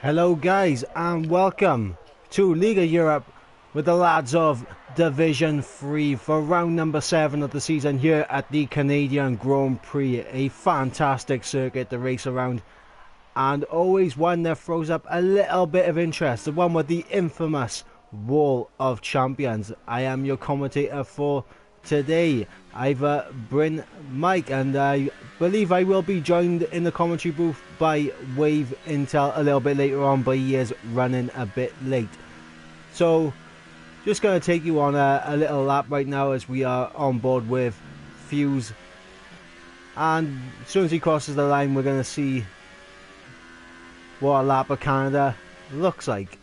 Hello guys and welcome to League of Europe with the lads of Division 3 for round number 7 of the season here at the Canadian Grand Prix. A fantastic circuit to race around and always one that throws up a little bit of interest. The one with the infamous Wall of Champions. I am your commentator for today, IvorBrynMike, and I believe I will be joined in the commentary booth by Wave Intel a little bit later on, but he is running a bit late. So just going to take you on a little lap right now as we are on board with Fuse, and as soon as he crosses the line we're going to see what a lap of Canada looks like,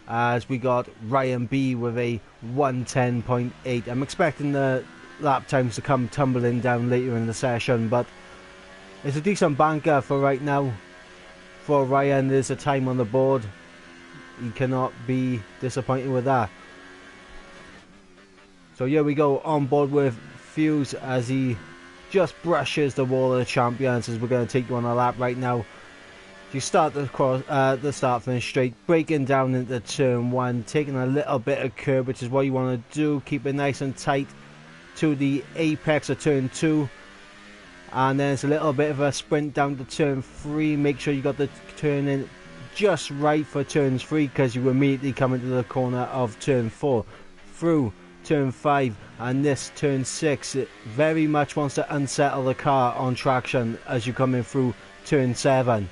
as we got Ryan B with a 110.8. I'm expecting the lap times to come tumbling down later in the session, but it's a decent banker for right now. For Ryan, there's a time on the board. He cannot be disappointed with that. So here we go, on board with Fuse as he just brushes the Wall of the Champions, as we're going to take you on a lap right now. You start the start finish straight, breaking down into turn 1, taking a little bit of curb, which is what you want to do. Keep it nice and tight to the apex of turn 2, and then it's a little bit of a sprint down to turn 3. Make sure you got the turn in just right for turns 3, because you immediately come into the corner of turn 4, through turn 5, and this turn 6. It very much wants to unsettle the car on traction as you come in through turn 7.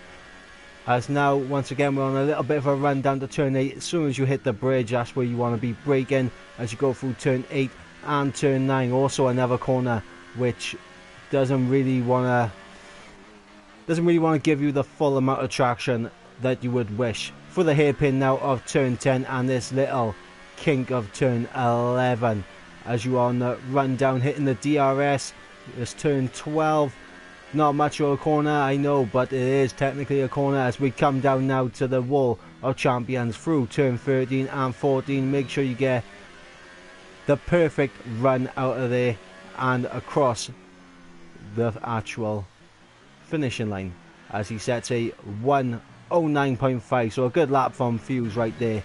As now, once again, we're on a little bit of a run down to turn 8. As soon as you hit the bridge, that's where you want to be braking as you go through turn 8 and turn 9. Also another corner which doesn't really want to give you the full amount of traction that you would wish. For the hairpin now of turn 10 and this little kink of turn 11. As you are on the run down, hitting the DRS, it's turn 12. Not much of a corner, I know, but it is technically a corner as we come down now to the Wall of Champions through turn 13 and 14. Make sure you get the perfect run out of there and across the actual finishing line, as he sets a 1:09.5, so a good lap from Fuse right there.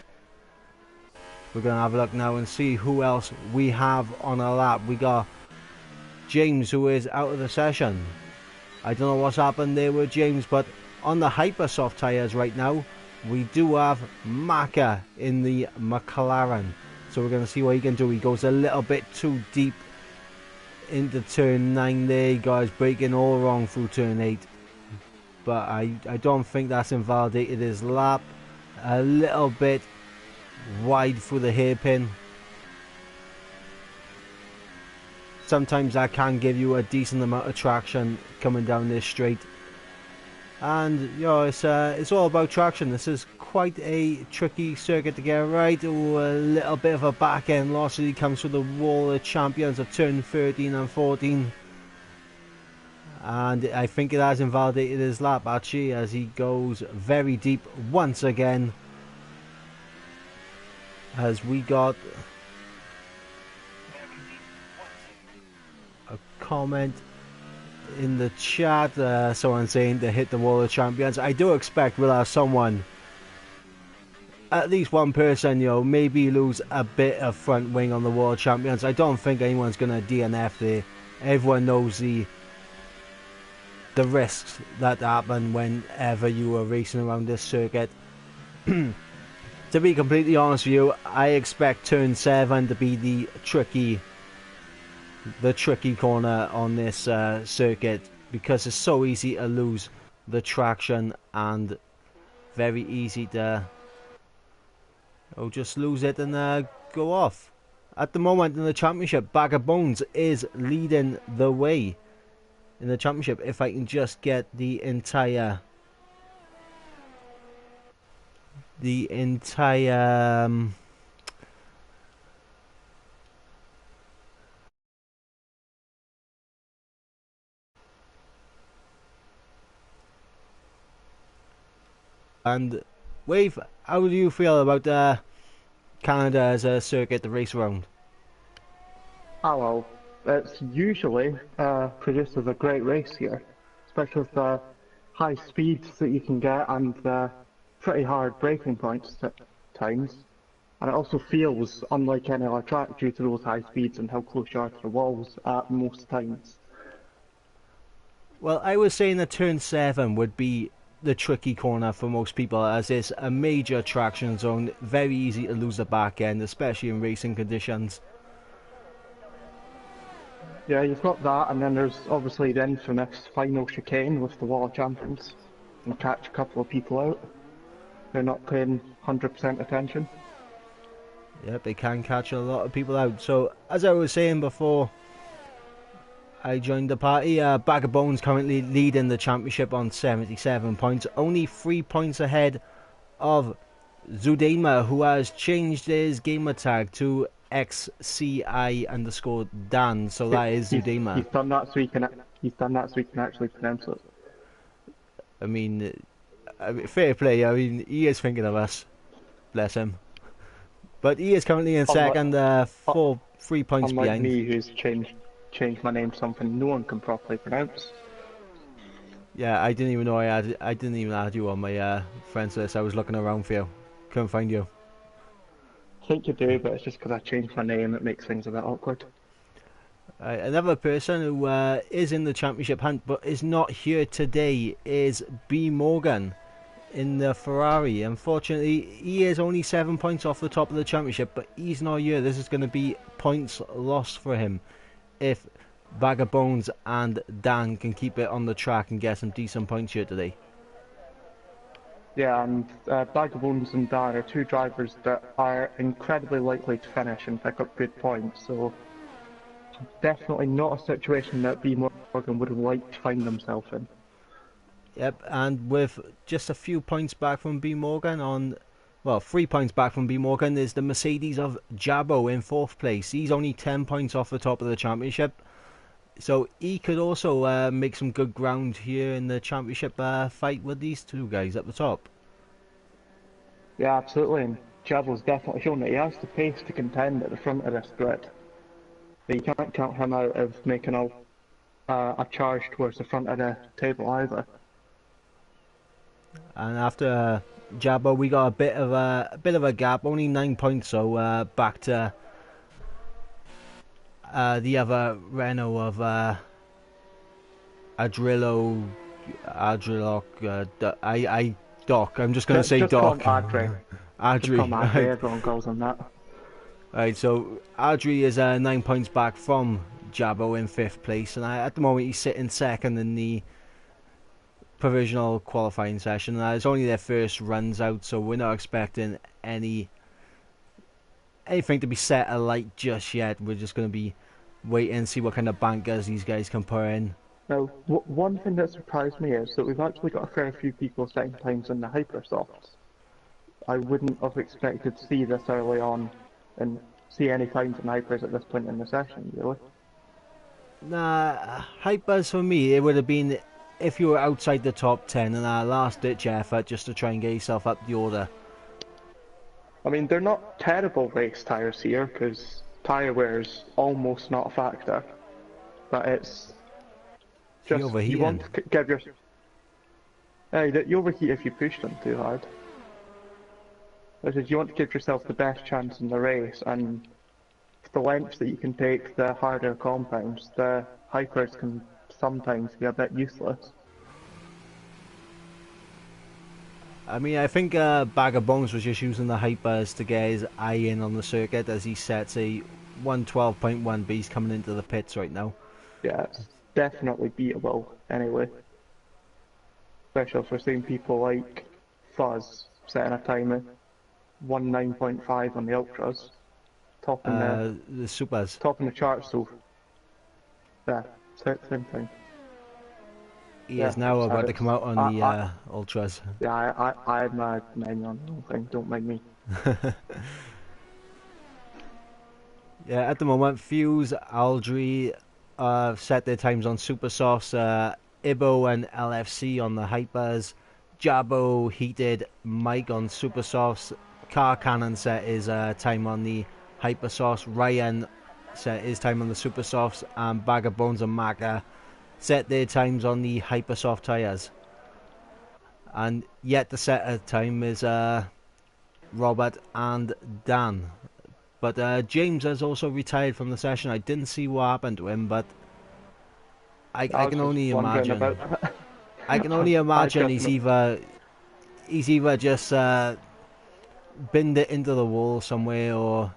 We're going to have a look now and see who else we have on a lap. We got James, who is out of the session. I don't know what's happened there with James, but on the hyper soft tyres right now, we do have Maka in the McLaren. So we're going to see what he can do. He goes a little bit too deep into turn 9 there. Guys, braking all wrong through turn 8. But I don't think that's invalidated his lap. A little bit wide through the hairpin. Sometimes that can give you a decent amount of traction coming down this straight, and you know, it's all about traction. This is quite a tricky circuit to get right. Ooh, a little bit of a back end loss as he comes through the Wall of Champions of turn 13 and 14, and I think it has invalidated his lap actually, as he goes very deep once again. As we got comment in the chat, someone saying to hit the Wall of Champions. I do expect we'll have someone, at least one person, you know, maybe lose a bit of front wing on the Wall of Champions. I don't think anyone's going to DNF there. Everyone knows the risks that happen whenever you are racing around this circuit. To be completely honest with you, I expect turn 7 to be the tricky corner on this circuit, because it's so easy to lose the traction and very easy to just lose it and go off. At the moment in the championship, Bag of Bones is leading the way in the championship. If I can just get the entire and Wave, how do you feel about Canada as a circuit to race around? Oh well, it's usually produced as a great race here, especially with the high speeds that you can get and pretty hard braking points at times, and it also feels unlike any other track due to those high speeds and how close you are to the walls at most times. Well, I was saying that turn 7 would be the tricky corner for most people, as it's a major traction zone, very easy to lose the back end, especially in racing conditions. Yeah, you've got that, and then there's obviously the infamous final chicane with the Wall of Champions, and catch a couple of people out. They're not paying 100% attention. Yep, they can catch a lot of people out. So, as I was saying before I joined the party, Bag of Bones currently leading the championship on 77 points, only 3 points ahead of Zudema, who has changed his gamer tag to XCI_Dan, so that is Zudema. He's done that so he can actually pronounce it. I mean, fair play. I mean, he is thinking of us. Bless him. But he is currently in second, 3 points unlike behind. me, who's changed my name to something no one can properly pronounce. Yeah, I didn't even know I didn't even add you on my friends list. I was looking around for you, couldn't find you. I think you do, but it's just because I changed my name that makes things a bit awkward. Another person who is in the championship hunt but is not here today is B. Morgan in the Ferrari. Unfortunately, he is only 7 points off the top of the championship, but he's not here. This is going to be points lost for him if Bag of Bones and Dan can keep it on the track and get some decent points here today. Yeah, and Bag of Bones and Dan are two drivers that are incredibly likely to finish and pick up good points, so definitely not a situation that B. Morgan would like to find himself in. Yep, and with just a few points back from B. Morgan 3 points back from B. Morgan is the Mercedes of Jabbo in 4th place. He's only 10 points off the top of the championship, so he could also make some good ground here in the championship fight with these two guys at the top. Yeah, absolutely, and Jabbo's definitely shown that he has the pace to contend at the front of this grid. But you can't count him out of making a charge towards the front of the table either. And after Jabbo, we got a bit of a gap, only 9 points, so back to the other Renault of Adriloc. Doc. I'm just going to say Doc. Adri. Adri. Everyone calls him that. Right, so Adri is 9 points back from Jabbo in 5th place, and at the moment he's sitting second in the provisional qualifying session. It's only their first runs out, so we're not expecting anything to be set alight just yet. We're just going to be waiting and see what kind of bankers these guys can put in. Now, one thing that surprised me is that we've actually got a fair few people setting times in the Hypersofts. I wouldn't have expected to see this early on and see any times in Hypers at this point in the session, really. Nah, Hypers for me, it would have been if you were outside the top 10 in a last-ditch effort just to try and get yourself up the order. I mean, they're not terrible race tyres here, because tyre wear is almost not a factor. But it's just, you want to give your... you overheat if you push them too hard. You want to give yourself the best chance in the race, and the lengths that you can take, the harder compounds, the Hypers can sometimes be a bit useless. I mean, I think Bag of Bones was just using the Hypers to get his eye in on the circuit as he sets a 112.1, but he's coming into the pits right now. Yeah, it's definitely beatable anyway. Especially if we're seeing people like Fuzz setting a time at 19.5 on the Ultras. Topping the Supers. Topping the charts, so yeah, same thing. He is now about to come out on the Ultras. Yeah, I had my name on the whole thing, don't mind me. Yeah, at the moment, Fuse, Aldry set their times on Supersofts, Ibo and LFC on the Hypers, Jabbo, Heated, Mike on Supersofts, Car Cannon set his time on the Hypersofts, Ryan set his time on the Supersofts, and Bag of Bones and Maka set their times on the Hypersoft tyres. And yet the set at time is Robert and Dan. But James has also retired from the session. I didn't see what happened to him, but I can only imagine. I can only imagine he's either just binned it into the wall somewhere, or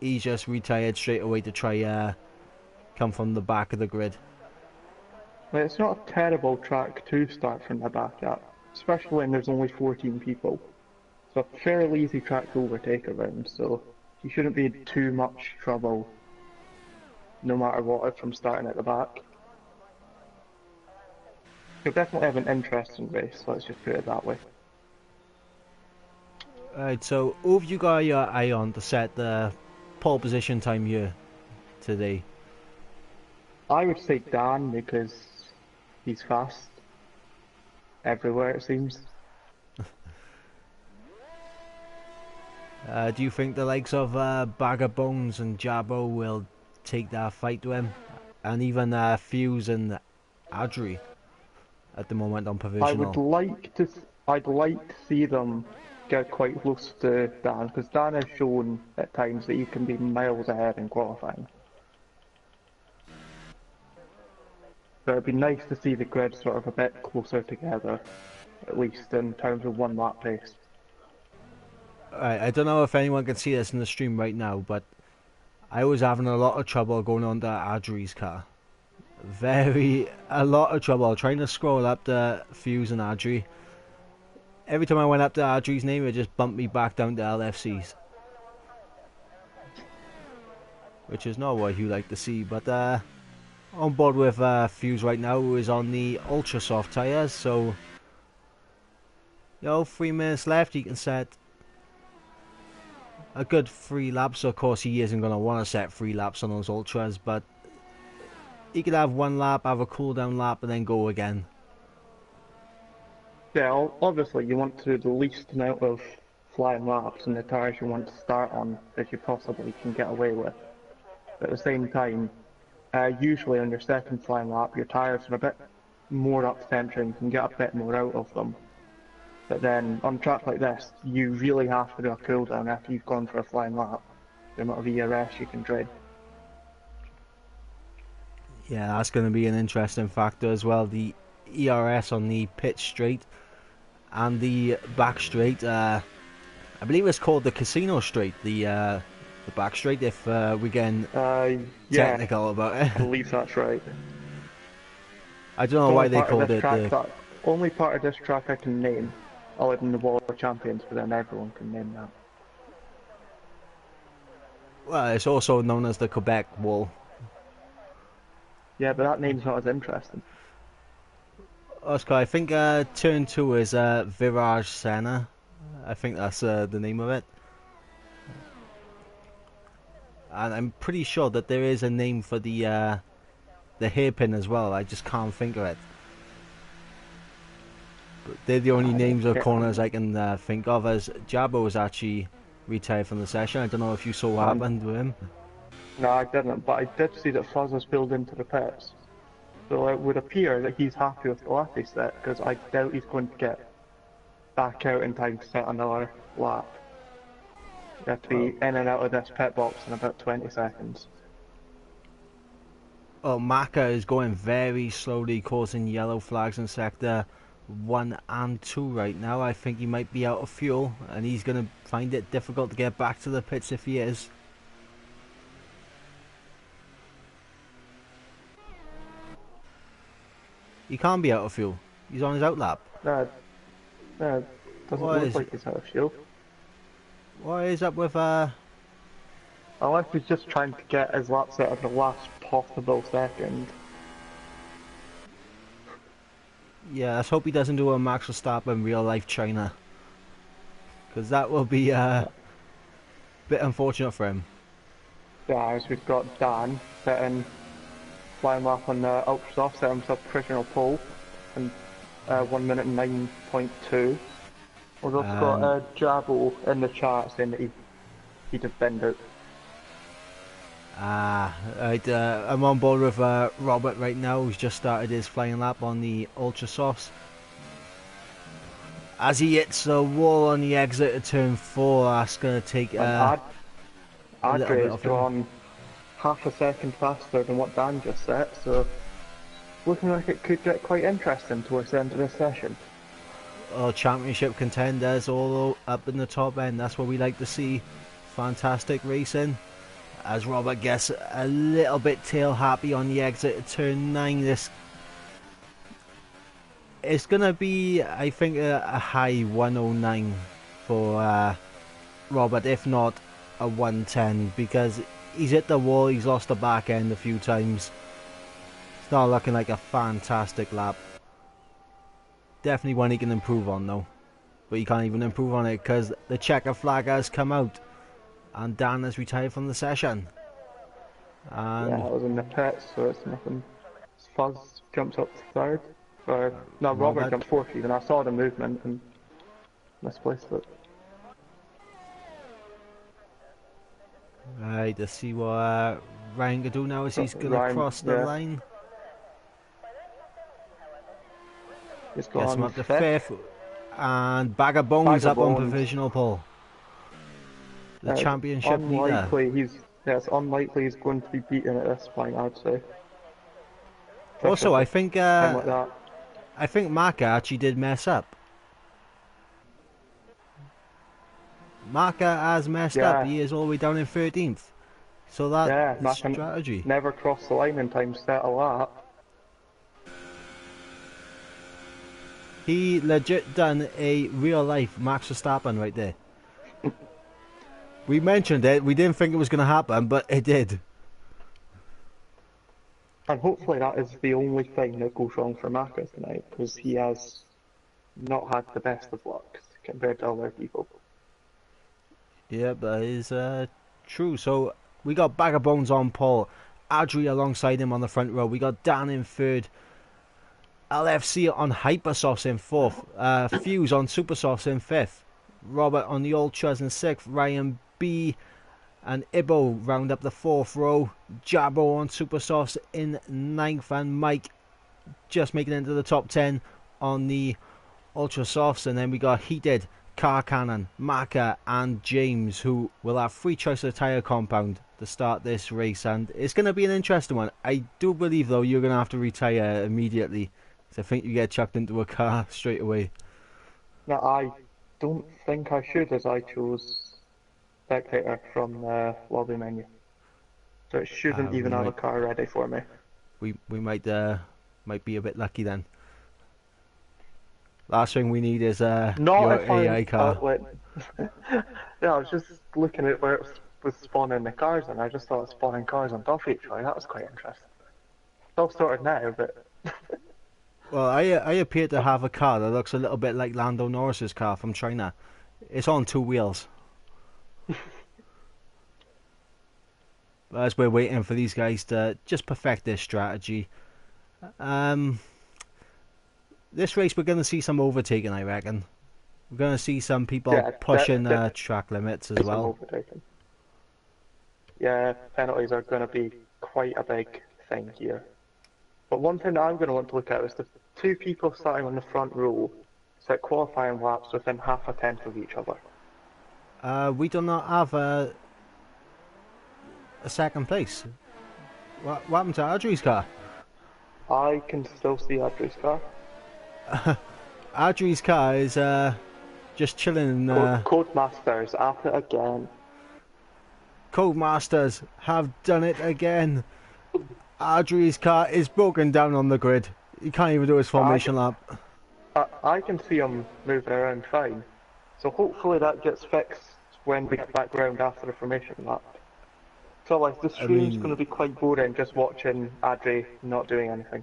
he just retired straight away to try come from the back of the grid. Well, it's not a terrible track to start from the back at, especially when there's only 14 people. It's a fairly easy track to overtake around, so you shouldn't be in too much trouble no matter what from starting at the back. You'll definitely have an interesting race, let's just put it that way. Alright, so who have you got your eye on to set the pole position time here today? I would say Dan, because he's fast everywhere it seems. Do you think the likes of Bag of Bones and Jabbo will take that fight to him? And even Fuse and Adri at the moment on provisional? I'd like to see them get quite close to Dan, because Dan has shown at times that he can be miles ahead in qualifying. But it'd be nice to see the grid sort of a bit closer together, at least in terms of one lap pace. Right, I don't know if anyone can see this in the stream right now, but I was having a lot of trouble going on to Adri's car. A lot of trouble trying to scroll up to Fuse and Adri. Every time I went up to Adri's name, it just bumped me back down to LFC's. Which is not what you like to see, but on board with Fuse right now, who is on the ultra soft tyres, so 3 minutes left. He can set a good 3 laps. Of course, he isn't going to want to set 3 laps on those ultras, but he could have 1 lap, have a cool down lap, and then go again. Yeah, obviously you want to do the least amount of flying laps and the tyres you want to start on as you possibly can get away with. But at the same time, usually on your second flying lap, your tyres are a bit more up to temperature and you can get a bit more out of them. But then on a track like this, you really have to do a cool down after you've gone for a flying lap. The amount of ERS you can drain. Yeah, that's going to be an interesting factor as well. The ERS on the pit straight and the back straight. I believe it's called the Casino Straight, the back straight, if we're getting technical about it. I believe that's right. I don't know why they called it the... Only part of this track I can name, other than the Wall of Champions, but then everyone can name that. Well, it's also known as the Quebec Wall. Yeah, but that name's not as interesting. Oscar, I think turn 2 is Virage Senna. I think that's the name of it. And I'm pretty sure that there is a name for the hairpin as well. I just can't think of it. But they're the only names of corners I can think of, as Jabbo was actually retired from the session. I don't know if you saw what happened with him. No, I didn't, but I did see that Fuzz was spilled into the pits. So it would appear that he's happy with the lap he set, because I doubt he's going to get back out in time to set another lap. You have to be in and out of this pit box in about 20 seconds. Well, Maka is going very slowly, causing yellow flags in sector 1 and 2 right now. I think he might be out of fuel, and he's going to find it difficult to get back to the pits if he is. He can't be out of fuel. He's on his outlap. No, doesn't look like he's out of fuel. What is up with Unless he's just trying to get his lap set at the last possible second. Yeah, let's hope he doesn't do a Max Verstappen real life China, because that will be a bit unfortunate for him. Yeah, as we've got Dan setting flying lap on the ultra soft, set himself provisional pole and 1 minute 9.2. We've also got Jabbo in the chat saying that he'd have been out. Right, I'm on board with Robert right now, who's just started his flying lap on the ultra softs. As he hits the wall on the exit of turn 4, that's going to take a little bit Adri's off him. gone half a second faster than what Dan just set, so looking like it could get quite interesting towards the end of this session. Oh, championship contenders all up in the top end. That's what we like to see. Fantastic racing. As Robert gets a little bit tail happy on the exit of turn 9, it's going to be, I think, a high 109 for Robert, if not a 110, because he's hit the wall, he's lost the back end a few times. It's not looking like a fantastic lap. Definitely one he can improve on though. But he can't even improve on it because the checker flag has come out and Dan has retired from the session. And yeah, I was in the pits, so it's nothing. Fuzz jumps up to third. No, Robert jumped fourth even. I saw the movement and misplaced it. Right, let's see what Ryan can do now as he's going to cross the line. He's Gets him gone up to fifth. And Bag of Bones up on provisional pole. The championship leader. It's unlikely he's going to be beaten at this point, I'd say. Also, I think Maka actually did mess up. Maka has messed up. He is all the way down in 13th. So that is strategy. Never crossed the line in time, set a lap. He legit done a real life Max Verstappen right there. We mentioned it. We didn't think it was going to happen, but it did. And hopefully that is the only thing that goes wrong for Maka tonight, because he has not had the best of luck compared to other people. Yeah, that is true. So we got Bag of Bones on pole, Adri alongside him on the front row. We got Dan in third, LFC on Hypersofts in fourth, Fuse on Supersofts in fifth, Robert on the Ultras in sixth, Ryan B and Ibo round up the fourth row, Jabbo on Supersofts in ninth, and Mike just making it into the top 10 on the Ultra Softs. And then we got Heated, Car Cannon, Maka and James, who will have free choice of tyre compound to start this race, and it's going to be an interesting one. I do believe though you're going to have to retire immediately, because I think you get chucked into a car straight away. No, I don't think I should, as I chose spectator from the lobby menu, so it shouldn't even have a car ready for me. We might be a bit lucky then. Last thing we need is your AI car. Yeah, I was just looking at where it was spawning the cars, and I just thought spawning cars on top of each other. That was quite interesting. It's all sorted now, but well, I appear to have a car that looks a little bit like Lando Norris's car from China. It's on 2 wheels. But as we're waiting for these guys to just perfect their strategy, this race we're going to see some overtaking, I reckon. We're going to see some people pushing track limits as well. Yeah, penalties are going to be quite a big thing here. But one thing that I'm going to want to look at is the 2 people starting on the front row set qualifying laps within half a tenth of each other. We do not have a second place. What happened to Adri's car? I can still see Adri's car. Adri's car is just chilling. Codemasters at it again. Codemasters have done it again. Adri's car is broken down on the grid. He can't even do his formation lap. I can see him moving around fine. So hopefully that gets fixed when we get back round after the formation lap. So like the stream's going to be quite boring just watching Adri not doing anything.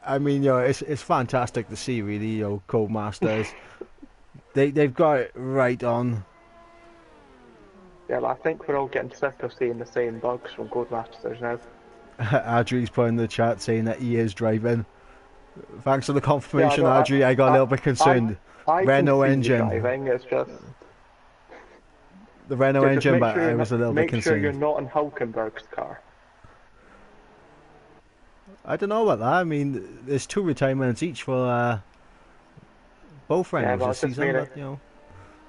I mean, it's fantastic to see, really, Codemasters. They've got it right on. Yeah, I think we're all getting sick of seeing the same bugs from Codemasters now. Adri's put in the chat saying that he is driving. Thanks for the confirmation, Adri. I got a little bit concerned. Renault engine. Driving, it's just the Renault engine, but I was a little bit concerned. Make sure you're not in Hulkenberg's car. I don't know about that. I mean, there's 2 retirements each for both Yeah, Renaults but this season, but you know.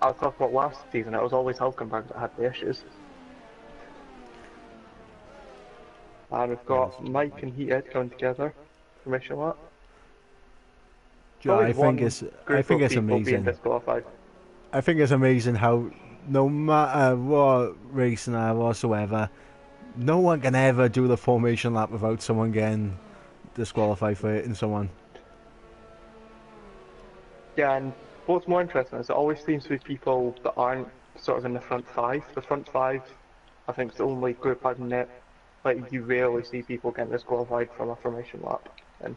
I was talking about last season, it was always Hulkenberg that had the issues. And we've got Mike and Heated going together. Permission what? Yeah, I think it's amazing. Being disqualified. I think it's amazing how no matter what racing whatsoever, no one can ever do the formation lap without someone getting disqualified for hitting someone. Yeah, and what's more interesting is it always seems to be people that aren't sort of in the front five. The front five, I think, is the only group I've met. Like, you rarely see people getting disqualified from a formation lap. And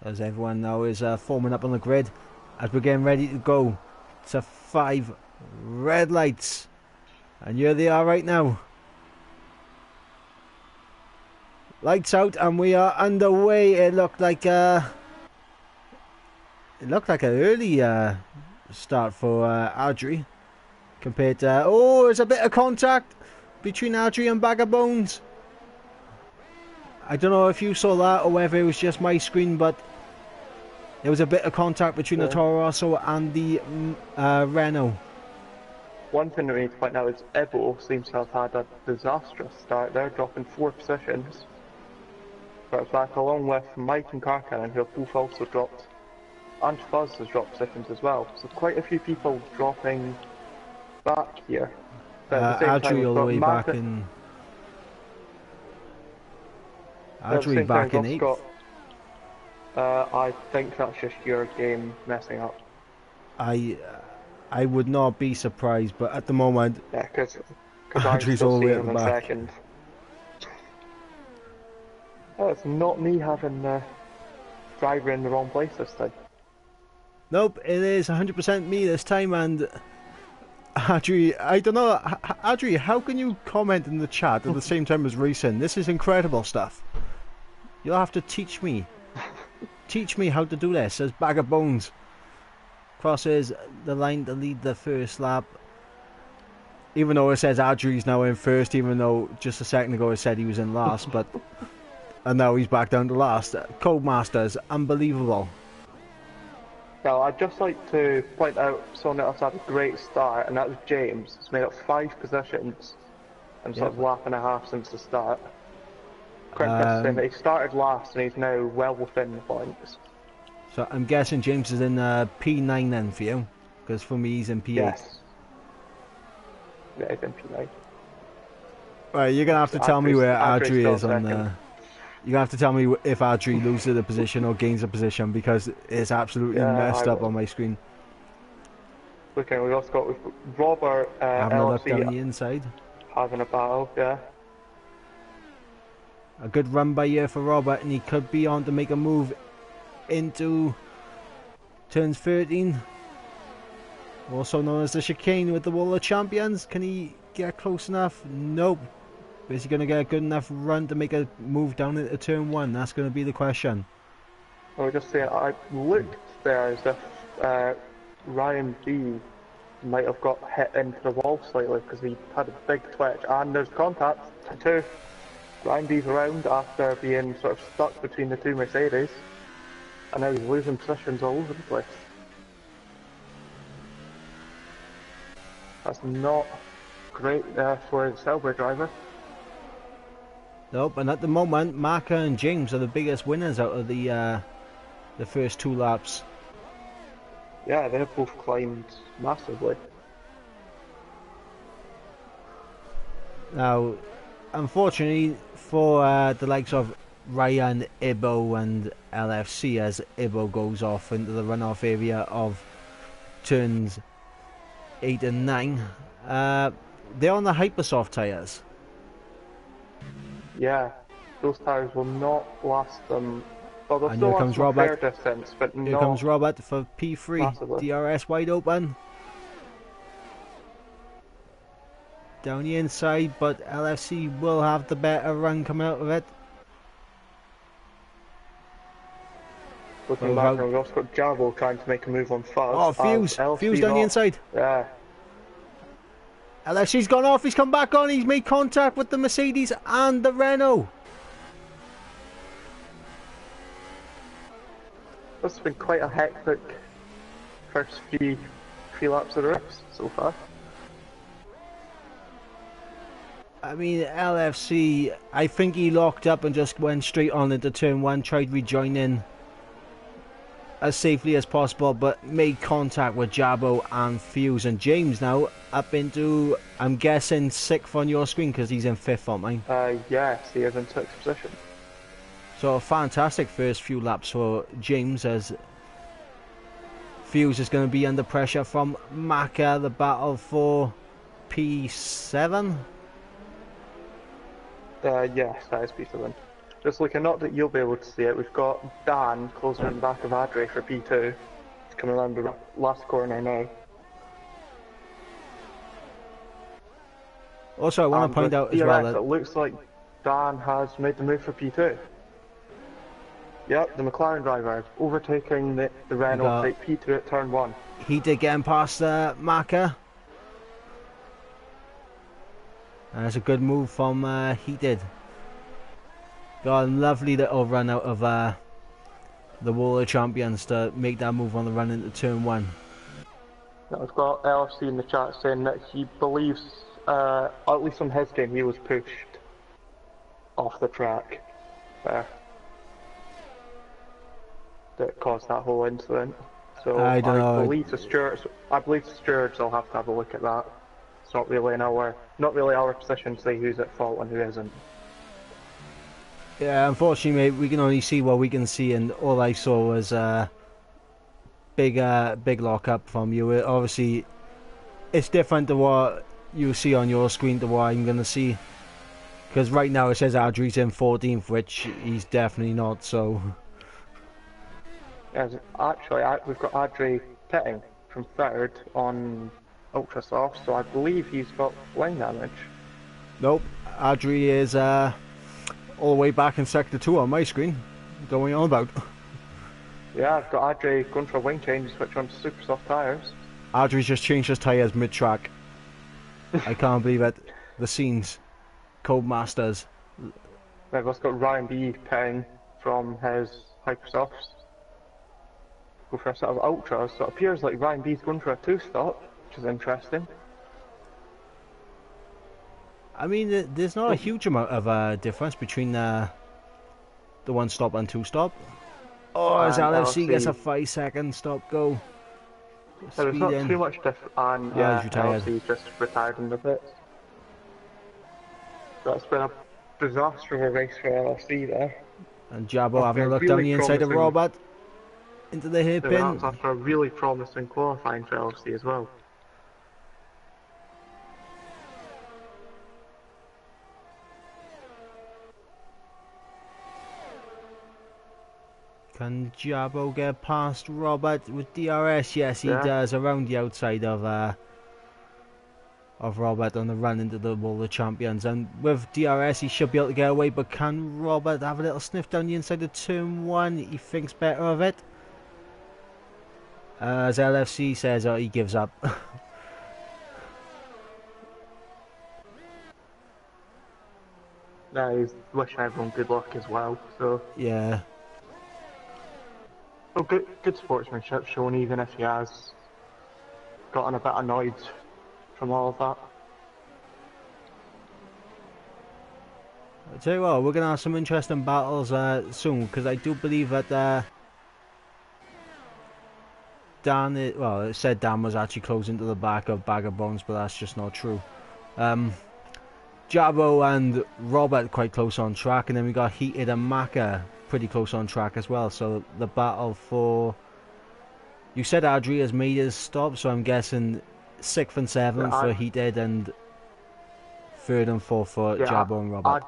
as everyone now is forming up on the grid, as we're getting ready to go to 5 red lights, and here they are right now. Lights out, and we are underway. It looked like an early start for Adri compared to. Oh, there's a bit of contact between Adri and Bag of Bones. I don't know if you saw that or whether it was just my screen, but there was a bit of contact between the Toro Rosso and the Renault. One thing that we need to point out is Ebo seems to have had a disastrous start. They're dropping 4 positions. But in fact, along with Mike and Karkanen, who have both also dropped, and Fuzz has dropped positions as well. So quite a few people dropping back here. Adri all the way back in. Adri back in 8th. I think that's just your game messing up. I would not be surprised, but at the moment, yeah, because Adri's all the way at the back. Second. Oh, it's not me having the driver in the wrong place this time. Nope, it is 100% me this time, and Adri, I don't know, Adri, how can you comment in the chat at the same time as racing? This is incredible stuff. You'll have to teach me. Teach me how to do this. As Bag of Bones crosses the line to lead the first lap. Even though it says Adri's now in first, even though just a second ago it said he was in last, but and now he's back down to last. Codemasters, unbelievable. Well, I'd just like to point out someone else had a great start, and that was James. He's made up 5 positions and sort of lap and a half since the start. Saying that he started last and he's now well within the points. So I'm guessing James is in P9 then for you, because for me he's in P8. Yes. Yeah, he's in P9. Right, you're gonna have to tell me where Adri is on the. You're gonna have to tell me if Adri loses a position or gains a position, because it's absolutely messed up on my screen. Okay, we've got Robert having a look down the inside. Having a battle, yeah. A good run by here for Robert, and he could be on to make a move into turns 13. Also known as the chicane with the Wall of Champions. Can he get close enough? Nope. Is he going to get a good enough run to make a move down into turn 1? That's going to be the question. I was just saying, I looked there as if Ryan B might have got hit into the wall slightly because he had a big twitch, and there's contact too. Ryan B's around after being sort of stuck between the 2 Mercedes, and now he's losing positions all over the place. That's not great for a Sauber driver. Nope, and at the moment, Marker and James are the biggest winners out of the first 2 laps. Yeah, they've both climbed massively. Now, unfortunately for the likes of Ryan, Ibo and LFC, as Ibo goes off into the runoff area of turns 8 and 9, they're on the Hypersoft tyres. Yeah, those tyres will not last them. Well, they'll and still here comes last Robert. Fair distance, but here comes Robert for P3. Massively. DRS wide open. Down the inside, but LFC will have the better run come out of it. Looking back, we've also got Jabo trying to make a move on Fuzz. Oh, Fuse down the inside. Yeah. LFC's gone off, he's come back on, he's made contact with the Mercedes and the Renault. This has been quite a hectic first three laps of the race so far. I mean, LFC, I think he locked up and just went straight on into turn 1, tried rejoining as safely as possible, but made contact with Jabo and Fuse, and James now up into, I'm guessing, 6th on your screen because he's in 5th on mine. Yes, he is in 6th position. So a fantastic first few laps for James, as Fuse is going to be under pressure from Maka, the battle for P7. Yes, that is P7. Just looking, not that you'll be able to see it, we've got Dan closing in the back of Adri for P2. He's coming around the last corner now. Also, I want to point out as well that it looks like Dan has made the move for P2. Yep, the McLaren driver is overtaking the Renault to take P2 at turn 1. He did get him past Maka. That's a good move from he did. Got a lovely little run out of the World Champions to make that move on the run into turn 1. Now we've got LFC in the chat saying that he believes, at least on his game, he was pushed off the track there. That caused that whole incident. So I believe the stewards will have to have a look at that. It's not really our position to say who's at fault and who isn't. Yeah, unfortunately, mate, we can only see what we can see, and all I saw was big lock-up from you. Obviously, it's different to what you see on your screen to what I'm going to see. Because right now it says Adri's in 14th, which he's definitely not, so... Yes, actually, we've got Adri pitting from 3rd on Ultra Soft, so I believe he's got wing damage. Nope, Adri is all the way back in Sector 2 on my screen. Going on about. Yeah, I've got Adri going for a wing change, switch on to super soft tyres. Adri's just changed his tyres mid-track. I can't believe it. The scenes. Codemasters. We've also got Ryan B pitting from his Hypersofts. Go for a set of ultras, so it appears like Ryan B's going for a 2-stop, which is interesting. I mean, there's not a huge amount of difference between the 1-stop and 2-stop. Oh, as LFC gets a 5-second stop go. There's not too much difference, and yeah, LFC's just retired in the pits. That's been a disaster of a race for LFC there. And Jabo having a look down the inside of Robert. Into the hairpin. That's after a really promising qualifying for LFC as well. Can Jabo get past Robert with DRS? Yes, he does, around the outside of Robert on the run into the World Champions. And with DRS, he should be able to get away, but can Robert have a little sniff down the inside of turn 1? He thinks better of it. As LFC says, he gives up. No, he's wishing everyone good luck as well, so... Yeah. Well, good sportsmanship shown, even if he has gotten a bit annoyed from all of that. I'll tell you what, we're going to have some interesting battles soon, because I do believe that Dan, it said Dan was actually close into the back of Bag of Bones, but that's just not true. Jabo and Robert quite close on track, and then we got Heated and Maka pretty close on track as well. So the battle for... You said Adri has made his stop, so I'm guessing 6th and 7th for Heated and 3rd and 4th for Jabo and Robert.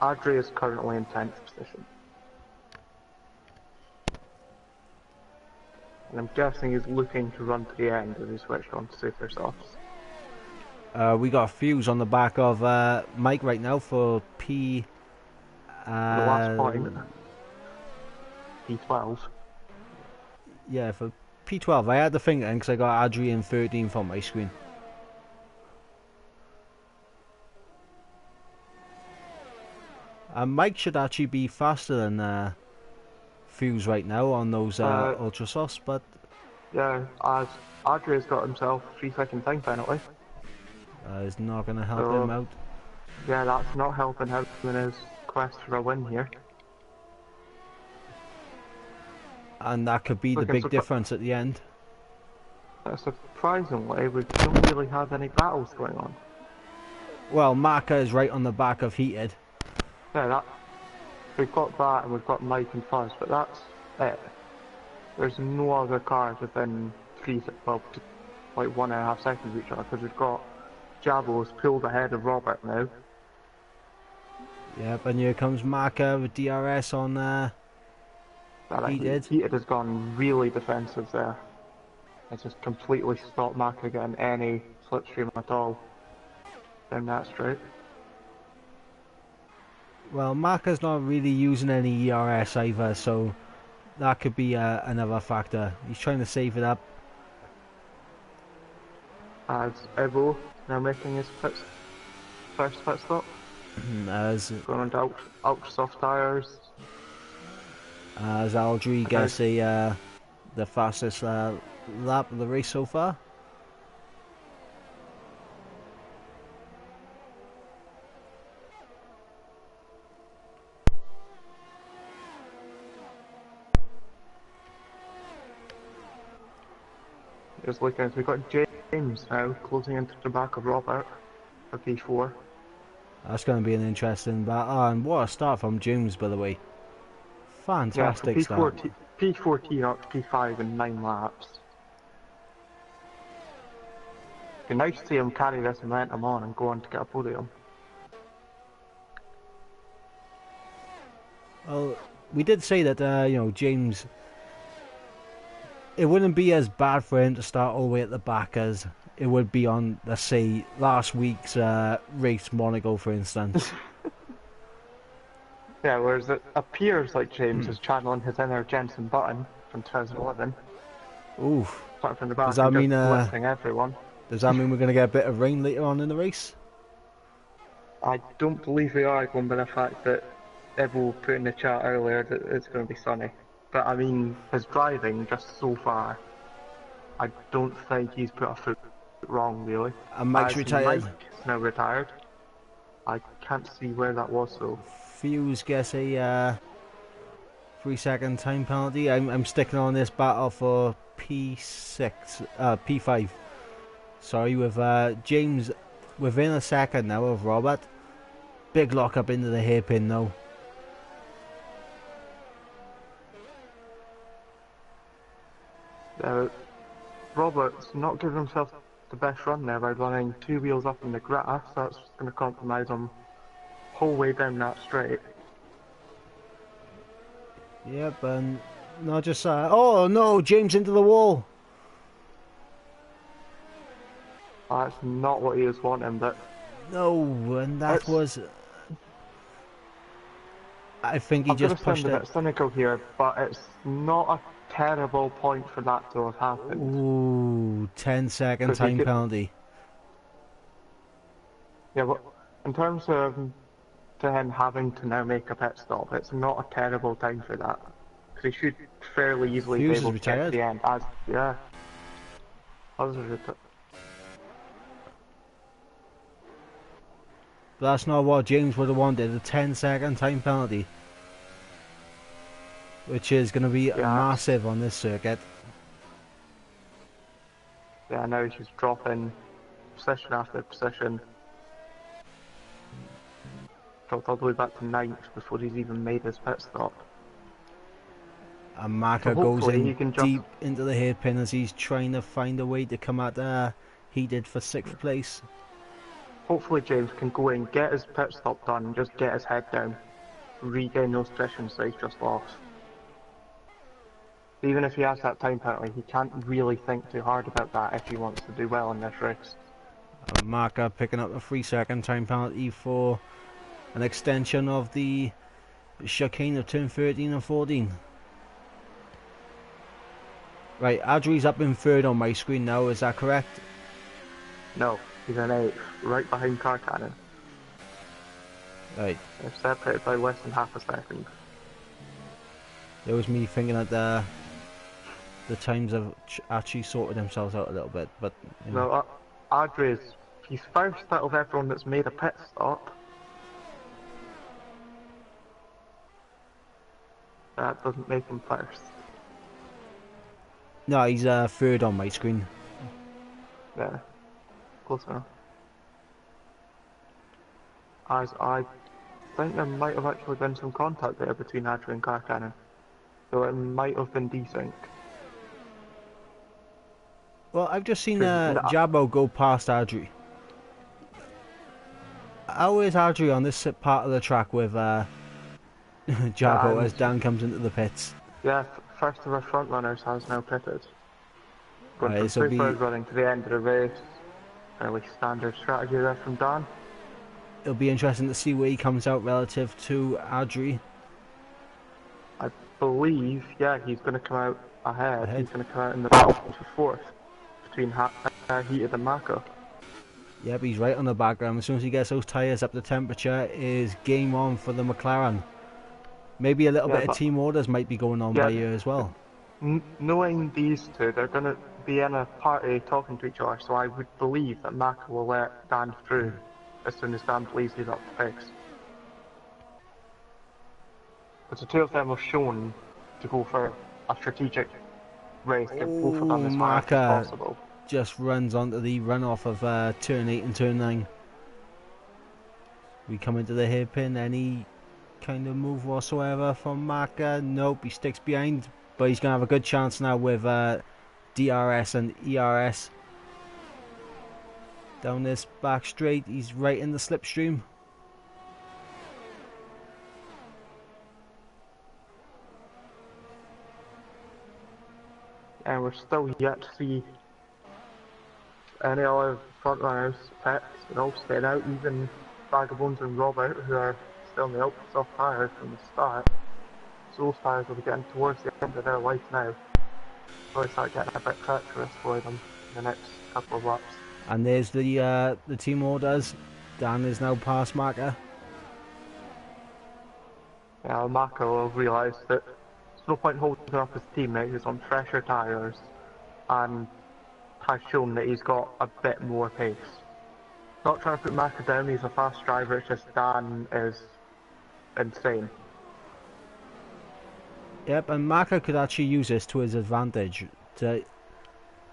Adri is currently in 10th position. And I'm guessing he's looking to run to the end as he switched on to super softs. We got a Fuse on the back of Mike right now for P... the last point. P12. Yeah, for P12. I had to think then because I got Adri in 13th on my screen. Mike should actually be faster than Fuse right now on those ultra softs, but yeah, as Adria's got himself a 3-second time penalty. Is not going to help him out. Yeah, that's not helping him in his quest for a win here. And that could be the big difference at the end. Surprisingly, we don't really have any battles going on. Well, Maka is right on the back of Heated. Yeah, we've got that and we've got Mike and Fuzz, but that's it. There's no other cars within like 1.5 seconds of each other, because we've got Jabo's pulled ahead of Robert now. Yep, and here comes Maka with DRS on Heated. Heated has gone really defensive there. It's just completely stopped Maka getting any slipstream at all down that straight. Well, Maka's not really using any ERS either, so that could be another factor. He's trying to save it up. As Evo now making his first pit stop. As going on to ultra soft tyres. As Aldry gets the fastest lap of the race so far. Just looking at, we've got James now closing into the back of Robert for P4. That's going to be an interesting battle, and what a start from James, by the way. Fantastic start. P4T up to P5 in 9 laps. It'd be nice to see him carry this momentum on and go on to get a podium. Well, we did say that, you know, James, it wouldn't be as bad for him to start all the way at the back as it would be on, let's say, last week's race Monaco, for instance. Yeah, whereas it appears like James is channeling his inner Jensen Button from 2011. Oof. Starting from the back, does that mean lifting everyone. Does that mean we're going to get a bit of rain later on in the race? I don't believe we are, going by the fact that Evo put in the chat earlier that it's going to be sunny. But I mean, his driving just so far, I don't think he's put a foot wrong really. And Mike's retired. Mike's now retired. I can't see where that was though. Fuse gets a 3-second time penalty. I'm sticking on this battle for P5. Sorry, with James within a second now of Robert. Big lock up into the hairpin though. Robert's not giving himself the best run there by running 2 wheels up in the grass. That's going to compromise him whole way down that straight. Yep, and not just oh no, James into the wall. That's not what he was wanting, but no, and that was. I think he just pushed it. I'm going to sound a bit cynical here, but it's not a terrible point for that to have happened. Ooh, 10-second time penalty. Yeah, but in terms of him having to now make a pit stop, it's not a terrible time for that. Because he should fairly easily be able to get to the end. Yeah. But that's not what James would have wanted, a 10-second time penalty. Which is going to be massive on this circuit. Yeah, now he's just dropping position after position. Dropped all the way back to 9th before he's even made his pit stop. And Maka goes in deep into the hairpin as he's trying to find a way to come out Heated for 6th place. Hopefully James can go in, get his pit stop done, and just get his head down. Regain those positions that he's just lost. Even if he has that time penalty, he can't really think too hard about that if he wants to do well in this race. Maka picking up a 3-second time penalty for an extension of the chicane of turn 13 and 14. Right, Adri's up in 3rd on my screen now, is that correct? No, he's in 8th, right behind Car Cannon. Right. They're separated by less than half a second. It was me thinking that the times have actually sorted themselves out a little bit, but you know. No, Adri's he's first out of everyone that's made a pit stop. That doesn't make him first. No, he's third on my screen. Yeah, close enough. As I think there might have actually been some contact there between Adri and Carcannon, so it might have been desync. Well, I've just seen Jabbo go past Adri. How is Adri on this part of the track with Jabbo as Dan comes into the pits? Yeah, first of our front runners has now pitted. Going Right, from third running to the end of the race. Fairly standard strategy there from Dan. It'll be interesting to see where he comes out relative to Adri. I believe, yeah, he's going to come out ahead. He's going to come out in the battle for fourth between Heated and Mako. Yep, he's right on the background. As soon as he gets those tyres up to temperature, is game on for the McLaren. Maybe a little bit of team orders might be going on by here as well. Knowing these two, they're going to be in a party talking to each other, so I would believe that Mako will let Dan through as soon as Dan believes he's up to pace. But the two of them have shown to go for a strategic race, get both of them as fast as possible. Just runs onto the runoff of turn 8 and turn 9. We come into the hairpin, any kind of move whatsoever from Maka? Nope, he sticks behind, but he's going to have a good chance now with DRS and ERS. Down this back straight, he's right in the slipstream. And we're still yet to see any other front runners pits. They're all staying out, even Vagabonds and Robert, who are still in the ultra soft tyres from the start. So those tyres will be getting towards the end of their life now. Probably start getting a bit treacherous for them in the next couple of laps. And there's the team orders. Dan is now past Maka. Yeah, Maka will realise that there's no point holding up his teammate who's on fresher tyres and has shown that he's got a bit more pace. Not trying to put Maka down, he's a fast driver, it's just Dan is insane. Yep, and Maka could actually use this to his advantage. To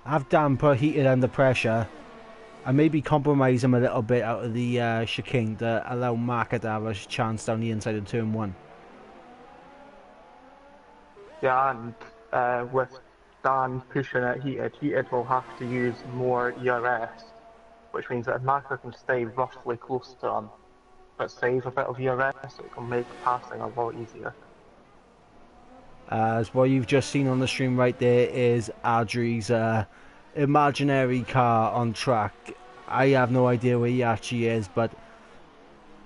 have Dan put Heated under pressure and maybe compromise him a little bit out of the chicane to allow Maka to have a chance down the inside of turn 1. Yeah, and with Dan pushing it Heated will have to use more ERS, which means that if Maka can stay roughly close to him, but save a bit of ERS, it can make passing a lot easier. As what you've just seen on the stream right there is Adri's imaginary car on track. I have no idea where he actually is, but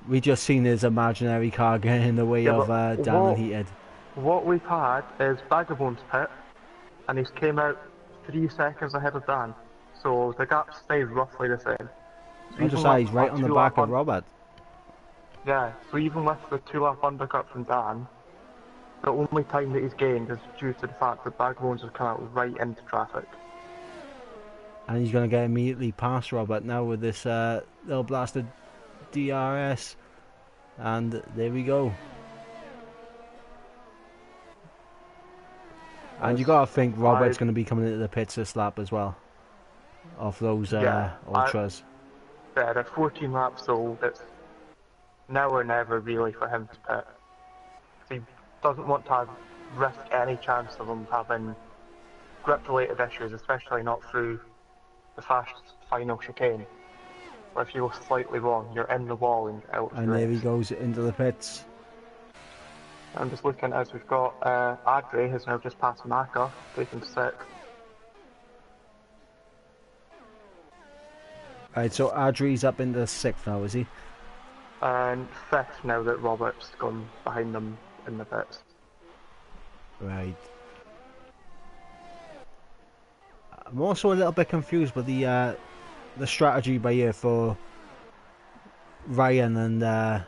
we just seen his imaginary car get in the way of Dan and Heated. What we've had is Vagabond's pit, and he's came out 3 seconds ahead of Dan, so the gap stayed roughly the same. So he's right on the back of Robert. Yeah, so even with the 2-lap undercut from Dan, the only time that he's gained is due to the fact that Vagabonds has come out right into traffic. And he's going to get immediately past Robert now with this little blasted DRS. And there we go. And you got to think Robert's going to be coming into the pits this lap as well. Off those ultras. Yeah, they're 14 laps old. It's now or never really for him to pit. He doesn't want to risk any chance of him having grip-related issues, especially not through the fast final chicane. Where if you go slightly wrong, you're in the wall and out of the race. And there he goes into the pits. I'm just looking as we've got Adri has now just passed Maka, taking 6th. Right, so Adri's up into 6th now, is he? And 5th now that Robert's gone behind them in the pits. Right. I'm also a little bit confused with the strategy by here for Ryan and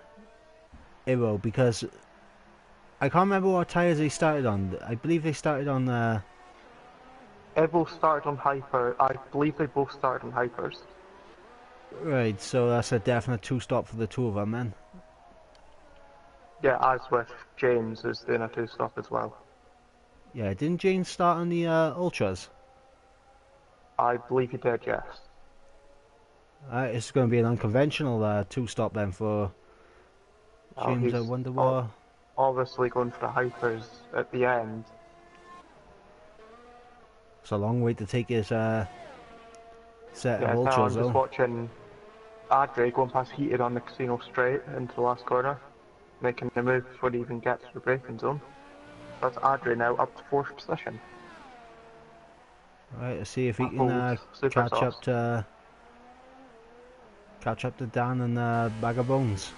Iro, because I can't remember what tyres they started on. I believe they started on. They both started on hyper. I believe they both started on hypers. Right, so that's a definite two-stop for the two of them, then. Yeah, as with James is doing a two-stop as well. Yeah, didn't James start on the Ultras? I believe he did, yes. It's going to be an unconventional two-stop then for James. I He's wonder what. obviously going for the hypers at the end. It's a long way to take his set of Yeah, now I'm Ultras, just though. watching Adre going past Heated on the casino straight into the last corner, making the move before he even gets to the braking zone. That's Adre now up to 4th position. Right, let's see if he Old can super sauce. catch up to Dan and Bag of Bones.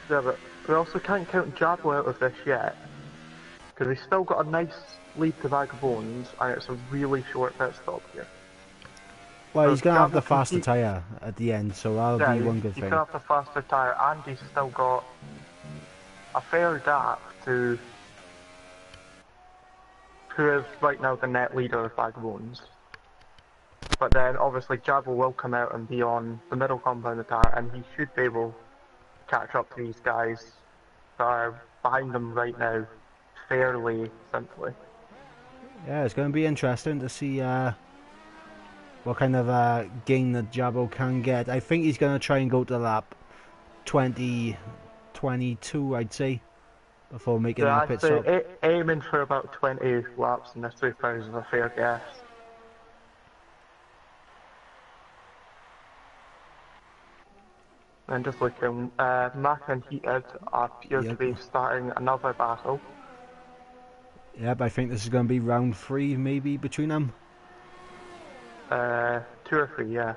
Yeah, but we also can't count Jabo out of this yet, because he's still got a nice lead to Vagabonds, and it's a really short pit stop here. Well, So he's going to have the Jabo can faster tyre at the end, so that'll yeah, be one good he thing. can have the faster tyre, and he's still got a fair gap to who is right now the net leader of Vagabonds. But then obviously Jabo will come out and be on the middle compound of tyre, and he should be able to catch up to these guys that are behind him right now fairly simply. Yeah, it's going to be interesting to see what kind of gain that Jabo can get. I think he's going to try and go to lap 22, I'd say, before making Yeah, that I'd pit say stop. aiming for about 20 laps in this 2000 is a fair guess. And just looking, Mac and Heated appear to be starting another battle. Yep, I think this is going to be round 3 maybe between them. 2 or 3, yes.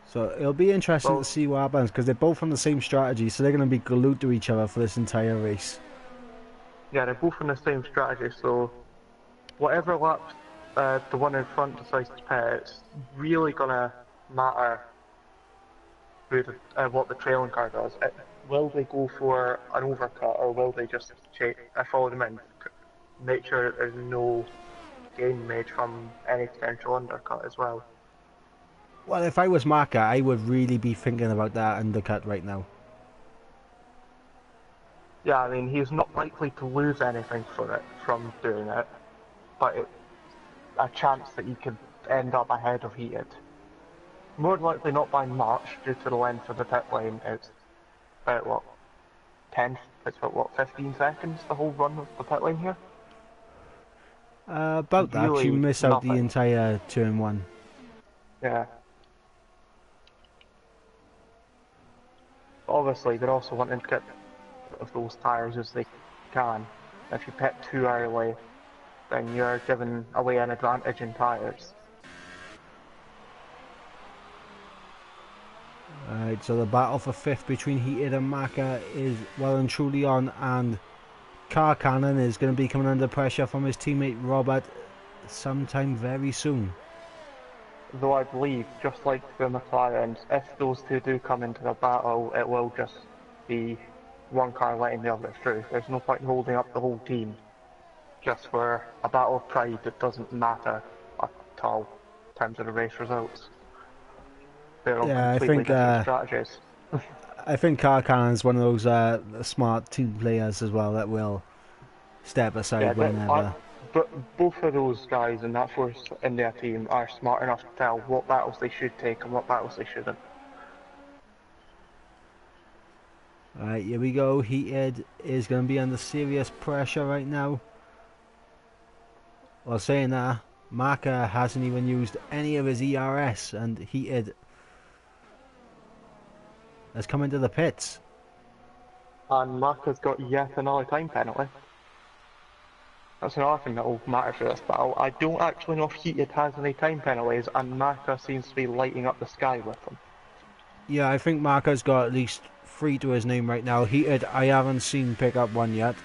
So it'll be interesting to see what happens, because they're both on the same strategy, so they're going to be glued to each other for this entire race. Yeah, they're both on the same strategy, so whatever laps the one in front decides to pit, it's really going to matter who what the trailing car does. Will they go for an overcut, or will they just follow them in, make sure that there's no gain made from any potential undercut as well? Well, if I was Marker, I would really be thinking about that undercut right now. Yeah, I mean, he's not likely to lose anything from doing it, but it's a chance that he could end up ahead of Heated. More likely not by much, due to the length of the pit lane. It's about, what, 15 seconds, the whole run of the pit lane here? About that, really you miss out nothing. the entire turn 1. Yeah. But obviously, they're also wanting to get of those tyres as they can. If you pit too early, then you're giving away an advantage in tyres. Alright, so the battle for 5th between Heated and Maka is well and truly on, and Car Cannon is going to be coming under pressure from his teammate Robert sometime very soon. Though I believe, just like the McLarens, if those two do come into the battle, it will just be one car letting the other through. There's no point in holding up the whole team just for a battle of pride that doesn't matter at all in terms of the race results. They're on completely different strategies. I think Car Cannon is one of those smart team players as well that will step aside whenever. But both of those guys in that Force India team are smart enough to tell what battles they should take and what battles they shouldn't. Alright, here we go. Heated is going to be under serious pressure right now. Well, saying that, Marker hasn't even used any of his ERS, and Heated has come into the pits. And Marker's got yet another time penalty. That's another thing that will matter for this battle. I don't actually know if Heated has any time penalties, and Marker seems to be lighting up the sky with them. Yeah, I think Marker's got at least 3 to his name right now. Heated, I haven't seen pick up one yet.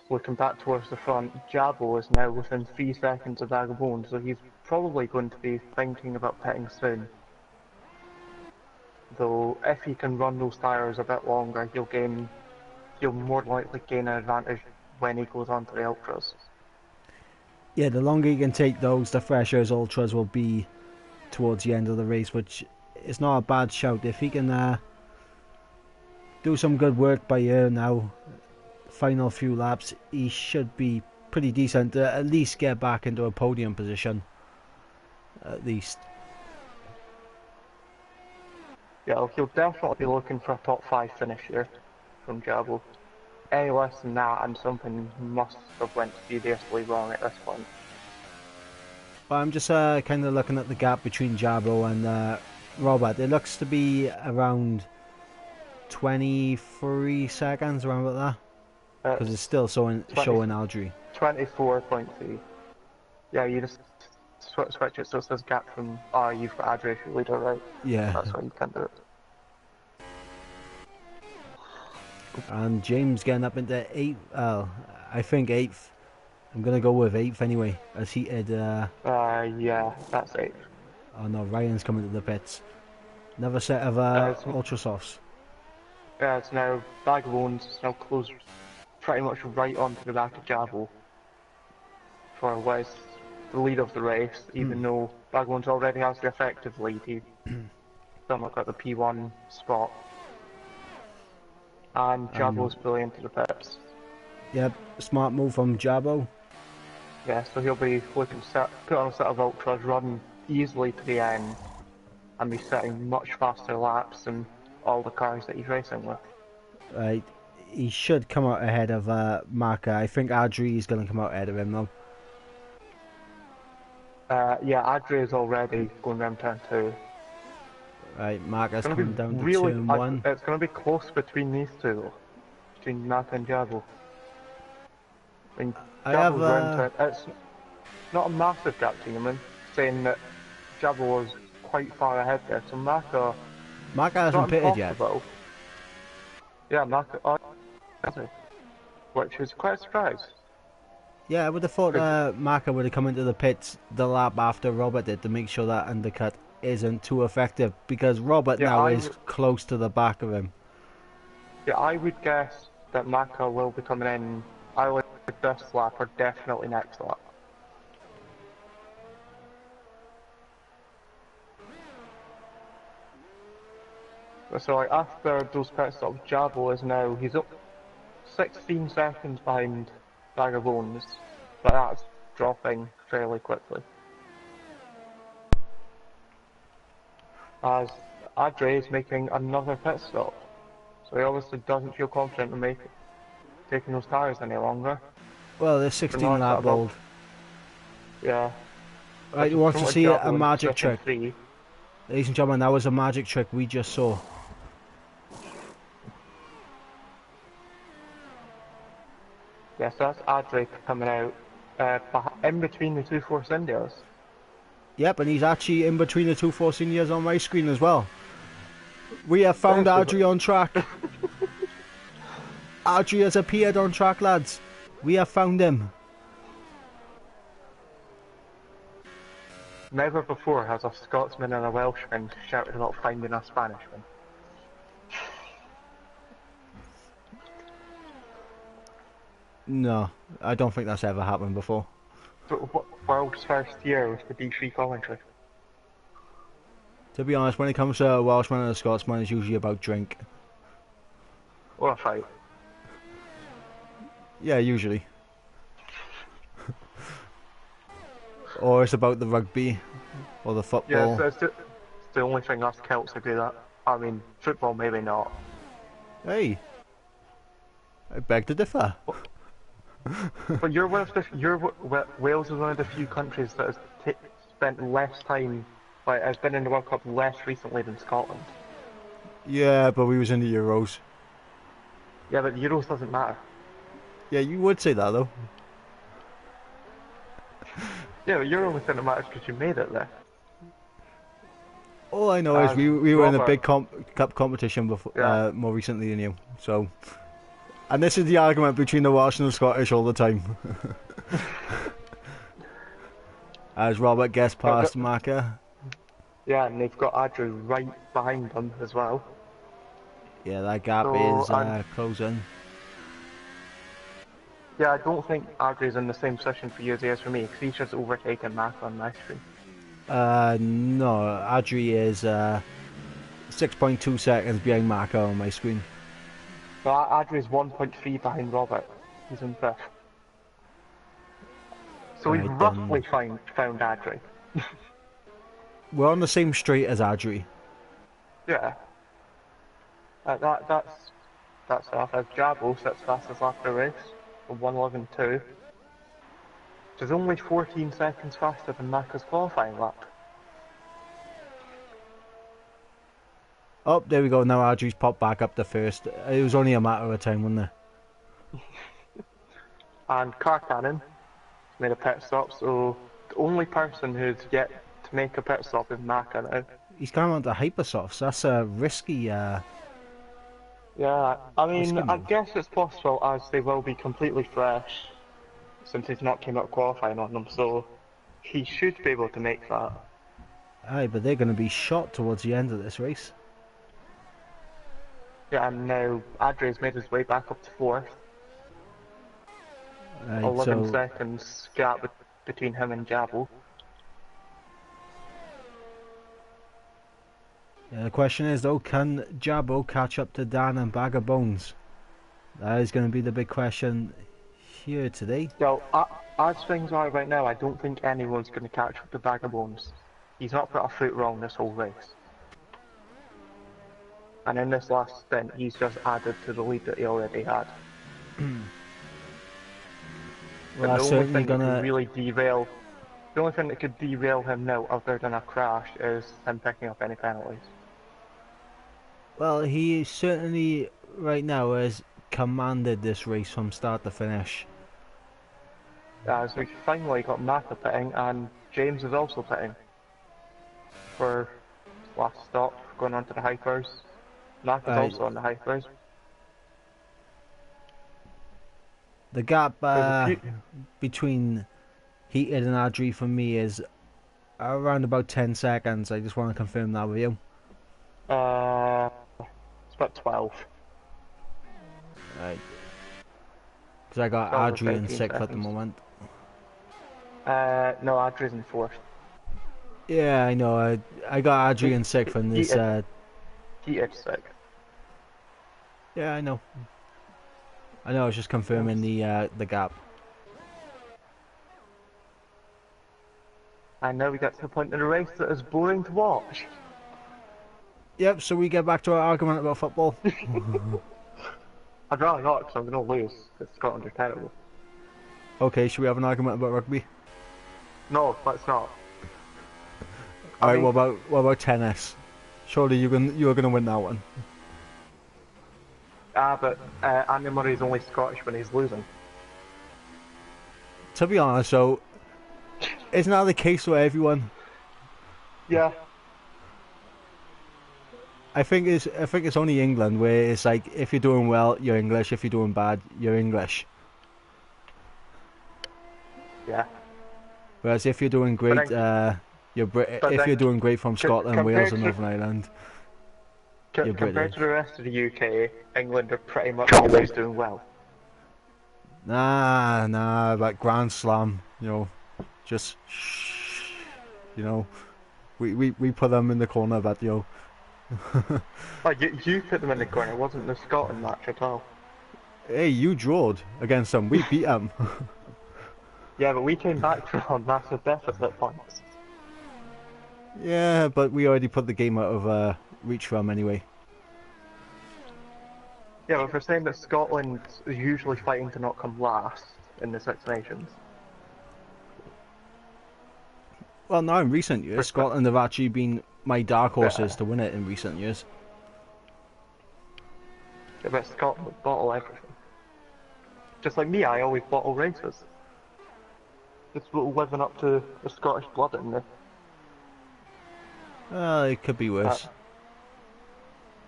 looking back towards the front, Jabo is now within 3 seconds of Vagabond, so he's probably going to be thinking about pitting soon. Though, if he can run those tyres a bit longer, he'll more likely gain an advantage when he goes on to the Ultras. Yeah, the longer he can take those, the fresher his Ultras will be towards the end of the race, which is not a bad shout. If he can do some good work by here now, final few laps, he should be pretty decent to at least get back into a podium position. At least. Yeah, he'll definitely be looking for a top 5 finish here from Jabo. Any less than that, and something must have went seriously wrong at this point. Well, I'm just kind of looking at the gap between Jabo and Robert. It looks to be around 23 seconds, around about that. Because it's still showing Aldry. 24.3. Yeah, you just switch it so it says gap from... Oh, you've got Adri as your leader, right? Yeah. That's why you can't do it. And James getting up into 8th. I think 8th. I'm going to go with 8th anyway, as heated... yeah, that's 8th. Oh no, Ryan's coming to the pits. Another set of Ultra Softs. Yeah, it's now Vagabonds, it's now close pretty much right onto the back of Jabo for Wes, the lead of the race, even though Vagabonds already has the effective lead. He still not got the P1 spot. And Jabo's fully into the pits. Yep, smart move from Jabo. Yeah, so he'll be looking to put on a set of Ultras, run easily to the end, and be setting much faster laps than all the cars that he's racing with. Right, he should come out ahead of Marker. I think Adri is going to come out ahead of him though. Yeah, Adri is already going round turn 2. Right, Marker's coming down to turn 1. It's going to be close between these two though, between Marker and Jabo. I mean, it's not a massive gap between them, saying that Jabo was quite far ahead there, so Marker hasn't pitted yet. Yeah, Marker, which is quite a surprise. Yeah, I would have thought Marker would have come into the pits the lap after Robert did to make sure that undercut isn't too effective, because Robert is close to the back of him. Yeah, I would guess that Marker will be coming in either this lap or definitely next lap. So like after those pit stops, Jabo is now, he's up 16 seconds behind Vagabonds, but that's dropping fairly quickly. As Adri is making another pit stop, so he obviously doesn't feel confident in taking those tyres any longer. Well, they're 16 lap old. Yeah. Right, you want to see a magic trick? Ladies and gentlemen, that was a magic trick we just saw. Yeah, so that's Adri coming out in between the two Force Indias. Yep, and he's actually in between the two Force Indias on my screen as well. We have found Adri on track. Adri has appeared on track, lads. We have found him. Never before has a Scotsman and a Welshman shouted about finding a Spanishman. No, I don't think that's ever happened before. World's first year with the D3 commentary. To be honest, when it comes to a Welshman and a Scotsman, it's usually about drink. Or a fight. Yeah, usually. Or it's about the rugby, or the football. Yeah, it's the only thing us Celts are good at. I mean, football maybe not. Hey, I beg to differ. But Wales is one of the few countries that has spent less time, has been in the World Cup less recently than Scotland. Yeah, but we was in the Euros. Yeah, but the Euros doesn't matter. Yeah, you would say that though. Yeah, but Euro only think it matters because you made it there. All I know is we were in a big cup competition before, more recently than you, so... And this is the argument between the Welsh and the Scottish all the time. As Robert gets past Maka. Yeah, and they've got Adri right behind them as well. Yeah, that gap is closing. Yeah, I don't think Adri's in the same position for you as he is for me, because he's just overtaken Maka on my screen. No, Adri is 6.2 seconds behind Maka on my screen. So Adri's 1.3 behind Robert. He's in fifth. So right, we've roughly found Adri. We're on the same straight as Adri. Yeah. That's off. As Jabo sits fastest after race, 1:11.2. Which is only 14 seconds faster than Maka's qualifying lap. Oh, there we go. Now Adri's popped back up to first. It was only a matter of time, wasn't it? And Car Cannon made a pit stop, so the only person who's yet to make a pit stop is Maka now. He's going on to Hypersofts. That's a risky. Yeah, I mean, I guess it's possible as they will be completely fresh since he's not came out qualifying on them, so he should be able to make that. Aye, but they're going to be shot towards the end of this race. Yeah, and now Adri's made his way back up to fourth. Right, 11 seconds gap between him and Jabo. Yeah, the question is though, can Jabo catch up to Dan and Bag of Bones? That is going to be the big question here today. So, as things are right now, I don't think anyone's going to catch up to Bag of Bones. He's not put a foot wrong this whole race. And in this last stint, he's just added to the lead that he already had. Well, that's the only certainly thing that gonna could really derail. The only thing that could derail him now, other than a crash, is him picking up any penalties. Well, he certainly right now has commanded this race from start to finish. So we finally got Maka pitting, and James is also pitting for last stop, going on to the hypers. Maka's also on the hypers. The gap between Heated and Adri for me is around about 10 seconds. I just want to confirm that with you. It's about 12. Right. Because I got Adri in 6th at the moment. No, Adri's in 4th. Yeah, I know. I got Adri in 6th in this. Heated 6th. Yeah, I know. I know. I was just confirming the gap. And now we get to the point in the race that is boring to watch. Yep. So we get back to our argument about football. I'd rather not, because I'm going to lose. Because Scotland are terrible. Okay. Should we have an argument about rugby? No, let's not. All right. What about tennis? Surely you're gonna win that one. But Andy Murray's only Scottish when he's losing. To be honest, so isn't that the case for everyone? Yeah. I think it's only England where it's like if you're doing well, you're English. If you're doing bad, you're English. Yeah. Whereas if you're doing great, you're if you're doing great from Scotland, Wales, and Northern Ireland. Compared to the rest of the UK, England are pretty much always doing well. Nah, like Grand Slam, just we put them in the corner, but Like you put them in the corner. It wasn't the Scotland match at all. Hey, you drawed against them. We beat them. Yeah, but we came back from massive deficit points. Yeah, but we already put the game out of reach for them anyway. Yeah, but if we're saying that Scotland is usually fighting to not come last in the Six Nations. Well, now in recent years, Scotland have actually been my dark horses to win it in recent years. Yeah, but Scotland bottle everything. Just like me, I always bottle races. It's living up to the Scottish blood in there. It could be worse.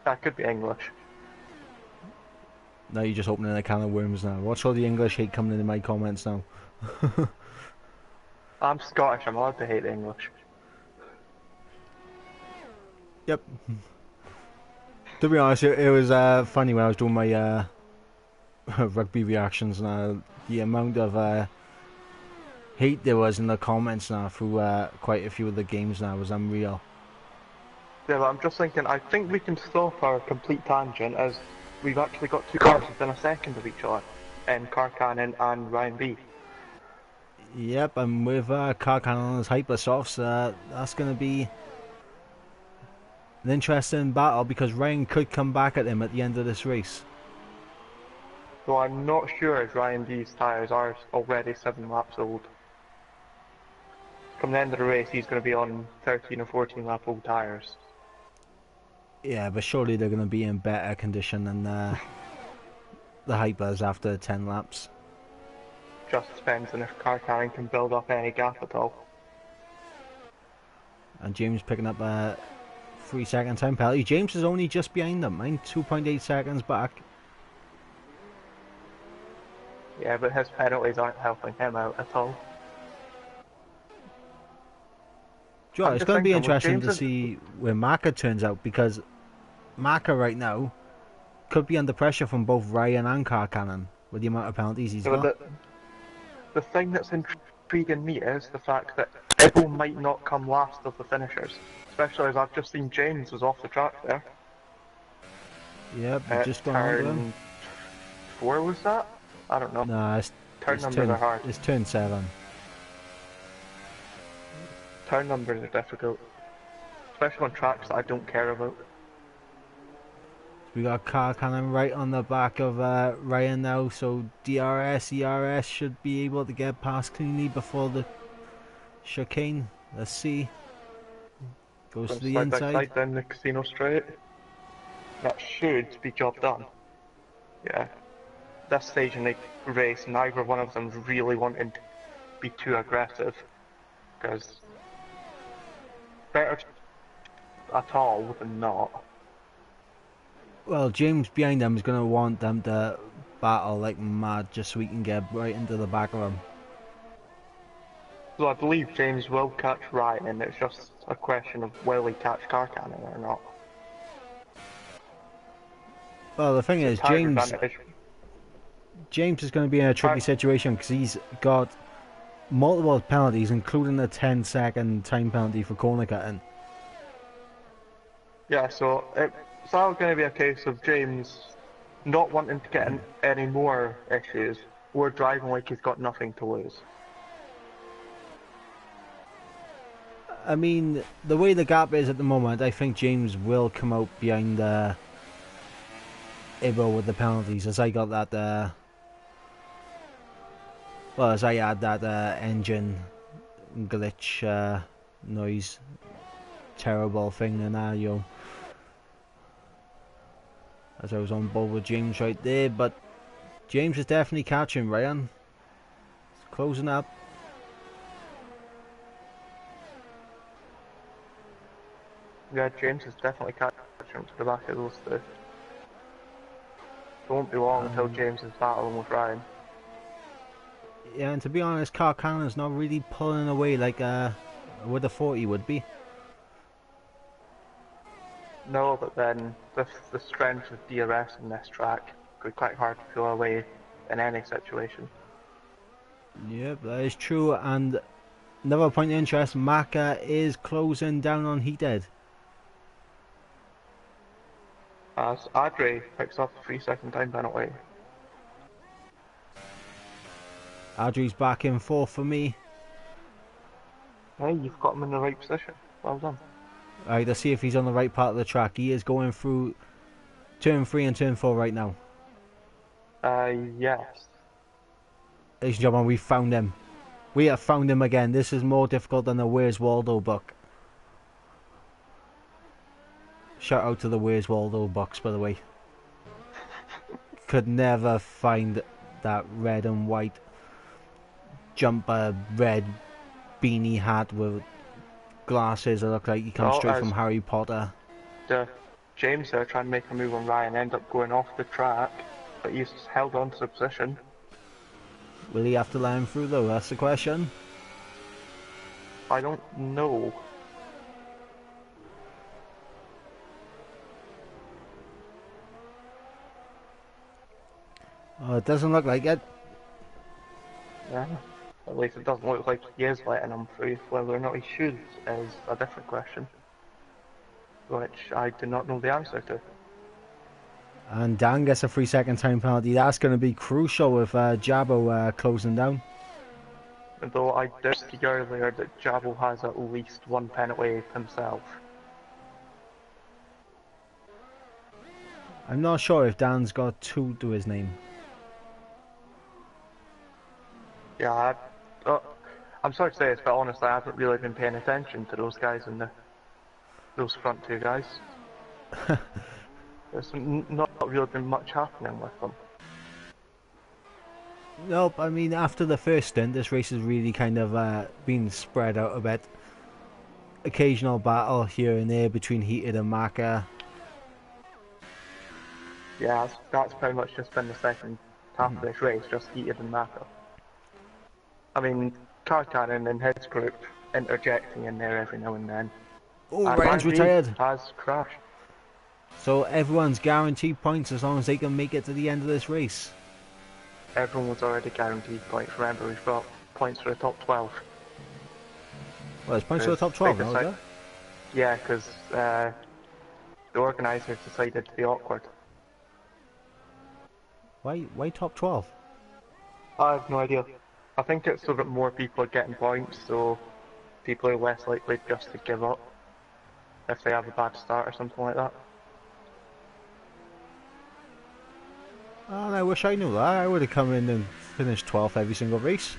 That could be English. Now you're just opening a can of worms now. Watch all the English hate coming into my comments now. I'm Scottish, I'm allowed to hate English. Yep. To be honest, it was funny when I was doing my rugby reactions and the amount of hate there was in the comments now through quite a few of the games now was unreal. Yeah, but I'm just thinking, I think we can stop our complete tangent as we've actually got two cars within a second of each other, in Car Cannon and Ryan B. Yep, and with Car Cannon's Hypersofts, that's going to be an interesting battle because Ryan could come back at him at the end of this race. So I'm not sure if Ryan B's tyres are already 7 laps old. Come the end of the race, he's going to be on 13 or 14 lap old tyres. Yeah, but surely they're going to be in better condition than the Hypers after 10 laps. Just depends on if Car Cannon can build up any gap at all. And James picking up a 3-second time penalty. James is only just behind them, 2.8 seconds back. Yeah, but his penalties aren't helping him out at all. Joe, it's going to be interesting to see where Maka turns out because Maka right now could be under pressure from both Ryan and Car Cannon with the amount of penalties he's got. The thing that's intriguing me is the fact that Ivo might not come last of the finishers, especially as I've just seen James was off the track there. Yep, just gone over him. 4 was that? I don't know. Nah, turn numbers are hard. It's turn 7. Turn numbers are difficult, especially on tracks that I don't care about. We got Car Cannon right on the back of Ryan now, so ERS should be able to get past cleanly before the chicane. Let's see. Goes to the inside. By side down the casino straight. That should be job done. Yeah. This stage in the race, neither one of them really wanted to be too aggressive, because better at all than not. Well, James behind them is going to want them to battle like mad just so we can get right into the back of them. So I believe James will catch Ryan, it's just a question of will he catch Car Cannon or not. Well, the thing is, James is going to be in a tricky situation because he's got multiple penalties, including a 10-second time penalty for corner cutting. Yeah, so it's all going to be a case of James not wanting to get in any more issues, or driving like he's got nothing to lose. I mean, the way the gap is at the moment, I think James will come out behind Ivo with the penalties, as I got that well, as I had that engine glitch noise terrible thing and as I was on board with James right there, but James is definitely catching Ryan. It's closing up. Yeah, James is definitely catching him to the back of those two. It won't be long until James is battling with Ryan. Yeah, and to be honest, Car Cannon's not really pulling away like I would have thought he would be. No, but then the strength of DRS in this track could be quite hard to pull away in any situation. Yep, that is true. And another point of interest, Maka is closing down on Heated. As Adri picks up a 3-second time penalty. Adri's back in 4th for me. Hey, you've got him in the right position. Well done. Alright, let's see if he's on the right part of the track. He is going through turn 3 and turn 4 right now. Yes. Ladies and gentlemen, we found him. We have found him again. This is more difficult than the Where's Waldo book. Shout out to the Where's Waldo box, by the way. Could never find that red and white jumper, red beanie hat with glasses that look like he comes straight from Harry Potter. James there trying to make a move on Ryan, end up going off the track, but he's held on to the position. Will he have to let him through though? That's the question. I don't know. Oh, it doesn't look like it. Yeah. At least it doesn't look like he is letting him through. Whether or not he should is a different question, which I do not know the answer to. And Dan gets a 3-second time penalty. That's going to be crucial with Jabo closing down. Though I did see earlier that Jabo has at least one penalty himself. I'm not sure if Dan's got 2 to his name. Yeah, I'm sorry to say this, but honestly I haven't really been paying attention to those guys and those front 2 guys. There's not really been much happening with them. Nope, I mean, after the first stint, this race has really kind of been spread out a bit. Occasional battle here and there between Heated and Maka. Yeah, that's pretty much just been the second half of this race, just Heated and Maka. I mean, Car Cannon and his group interjecting in there every now and then. Oh, Ryan's retired. Has crashed. So everyone's guaranteed points as long as they can make it to the end of this race. Everyone was already guaranteed points. Remember, we've got points for the top 12. Well, there's points for the top 12 now, is there? Yeah, because the organisers decided to be awkward. Why top 12? I have no idea. I think it's so that more people are getting points, so people are less likely just to give up if they have a bad start or something like that. Oh, I wish I knew that. I would have come in and finished 12th every single race.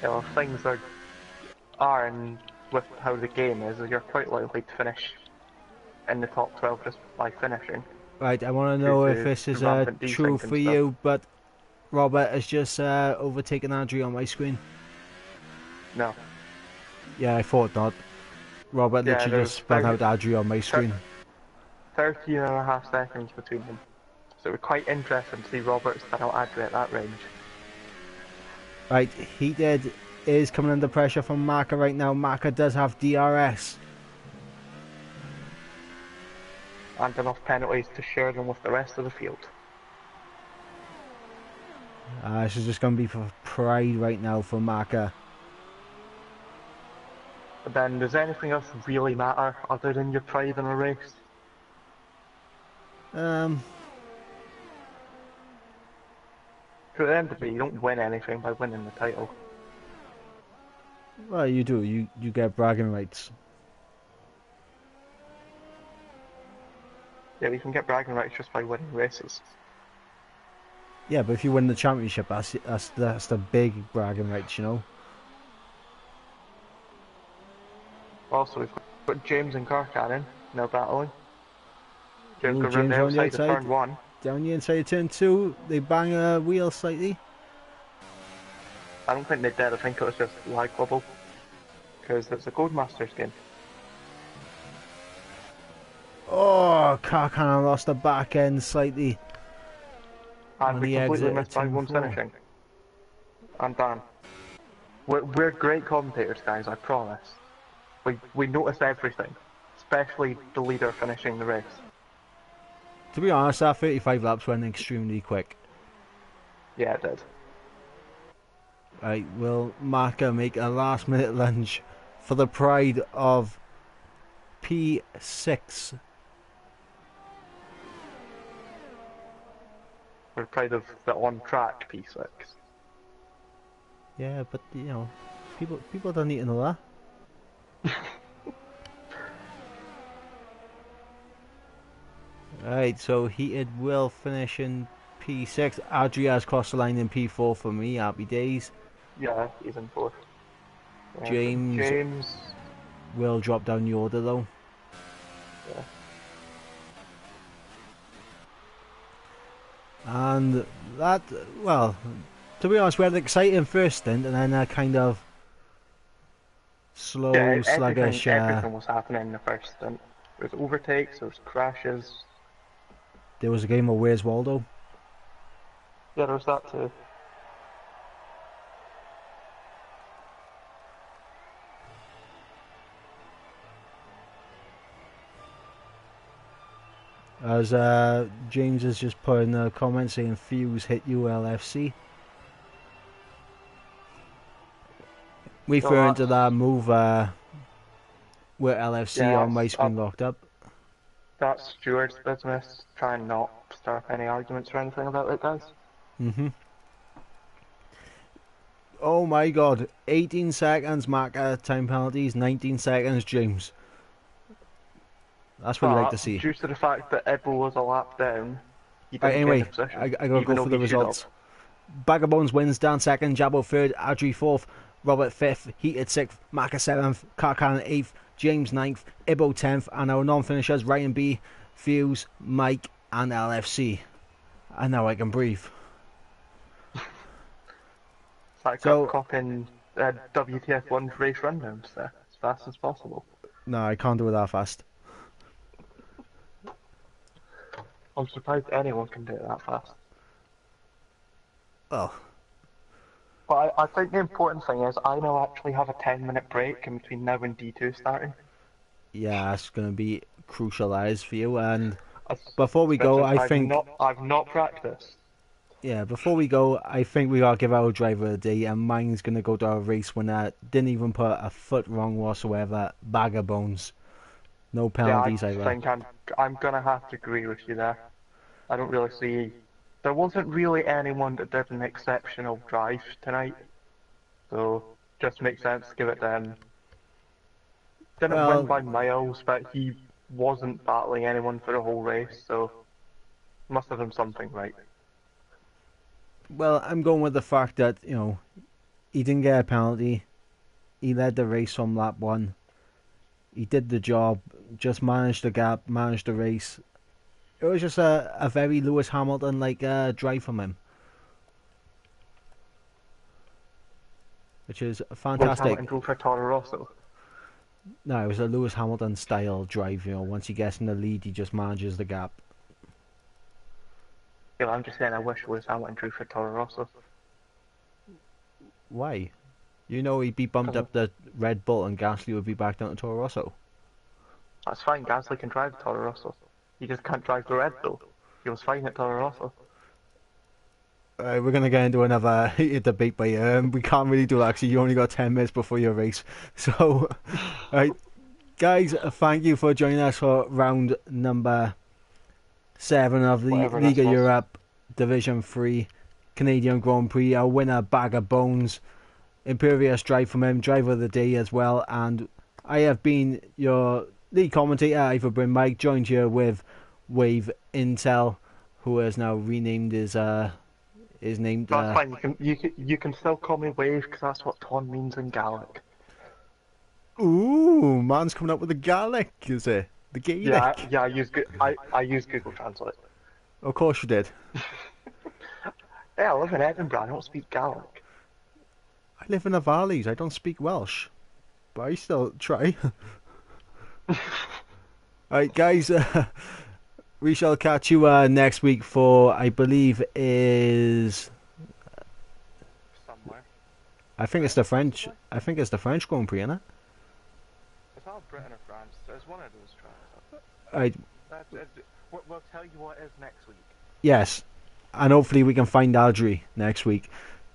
Yeah, well, things are and with how the game is, you're quite likely to finish in the top 12 just by finishing. Right, I want to know if this is true for you, but Robert has just overtaken Adri on my screen. No. Yeah, I thought not. Robert literally just spun out Adri on my screen. 13.5 seconds between them. So we're quite interested to see Robert spin out Adri at that range. Right, Heated is coming under pressure from Maka right now. Maka does have DRS. And enough penalties to share them with the rest of the field. This is just going to be for pride right now for Maka. But then, does anything else really matter other than your pride in a race? At the end of the day, you don't win anything by winning the title. Well, you do. You get bragging rights. Yeah, you can get bragging rights just by winning races. Yeah, but if you win the championship, that's the big bragging rights, you know. Also, we've got James and Car Cannon now battling. James going James around the outside of turn 1. Down the inside of turn 2, they bang a wheel slightly. I don't think they did, I think it was just lag bubble. Because it's a Codemaster skin. Oh, Car Cannon lost the back end slightly. And we completely missed by one finishing. And Dan. We're great commentators, guys, I promise. We notice everything. Especially the leader finishing the race. To be honest, that 35 laps went extremely quick. Yeah, it did. Right, will Maka make a last minute lunge for the pride of P6? We're proud of the on-track P6. Yeah, but you know, people don't need to know that. Right, so Heated will finish in P6. Adri has crossed the line in P4 for me. Happy days. Yeah, he's in 4th. Yeah, James will drop down the order though. Yeah. And that, well, to be honest, we had an exciting first stint and then a kind of slow, sluggish. Everything was happening in the first stint. There's overtakes, there's crashes. There was a game of Where's Waldo. Yeah, there was that too. As James has just put in a comment saying Fuse hit ULFC. Referring to that move where LFC on my screen locked up. That's Stuart's business. Try and not start any arguments or anything about it, guys. Oh my god. 18 seconds Maka time penalties, 19 seconds James. That's what you like to see. Due to the fact that Ebel was a lap down, he didn't anyway, get the position, I gotta go for the results. Bagabones wins, Dan second, Jabo third, Adri fourth, Robert fifth, Heated sixth, Maka seventh, Karkan eighth, James ninth, Ibo 10th, and our non-finishers Ryan B, Fuse, Mike, and LFC. And now I can breathe. It's like copying WTF1 race rundowns there, as fast as possible. No, I can't do it that fast. I'm surprised anyone can do it that fast. Oh. But I think the important thing is I now actually have a 10-minute break in between now and D2 starting. Yeah, that's going to be crucial as for you. And before we go, I've not practiced. Yeah, before we go, I think we gotta give our driver of the day, and mine's gonna go to a race winner. Didn't even put a foot wrong whatsoever. Bag of bones. No penalties either. I think I'm gonna have to agree with you there. I don't really see. There wasn't really anyone that did an exceptional drive tonight, so just makes sense to give it to him. Didn't win by miles, but he wasn't battling anyone for the whole race, so must have done something right. Well, I'm going with the fact that, you know, he didn't get a penalty. He led the race from lap 1. He did the job, just managed the gap, managed the race. It was just a very Lewis Hamilton-like drive from him. Which is fantastic. Lewis Hamilton drove for Toro Rosso? No, it was a Lewis Hamilton-style drive, you know. Once he gets in the lead, he just manages the gap. Yeah, I'm just saying I wish Lewis Hamilton drove for Toro Rosso. Why? You know he'd be bumped up the Red Bull and Gasly would be back down to Toro Rosso. That's fine, Gasly can drive Toro Rosso. He just can't drive the Red Bull. He was fine at Toro Rosso. We're going to get into another heated debate, but we can't really do that actually. You only got 10 minutes before your race. So, right, guys, thank you for joining us for round number 7 of the Liga Europe Division 3 Canadian Grand Prix. Our winner, Bag of Bones. Imperious drive from him, driver of the day as well. And I have been your lead commentator, IvorBrynMike, joined here with Wave Intel, who has now renamed his name. That's fine. You can still call me Wave because that's what Ton means in Gaelic. Ooh, man's coming up with the Gaelic, is it? The Gaelic. Yeah. I use Google Translate. Of course you did. Yeah, I live in Edinburgh. I don't speak Gaelic. I live in the valleys. I don't speak Welsh, but I still try. Alright, guys. We shall catch you next week for, I believe, is somewhere. I think it's the French. I think it's the French Grand Prix, isn't it? It's not Britain or France. There's one of those tracks. Right. We'll tell you what is next week. Yes, and hopefully we can find Aldry next week.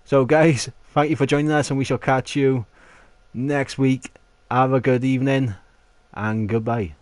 So, guys, thank you for joining us, and we shall catch you next week. Have a good evening, and goodbye.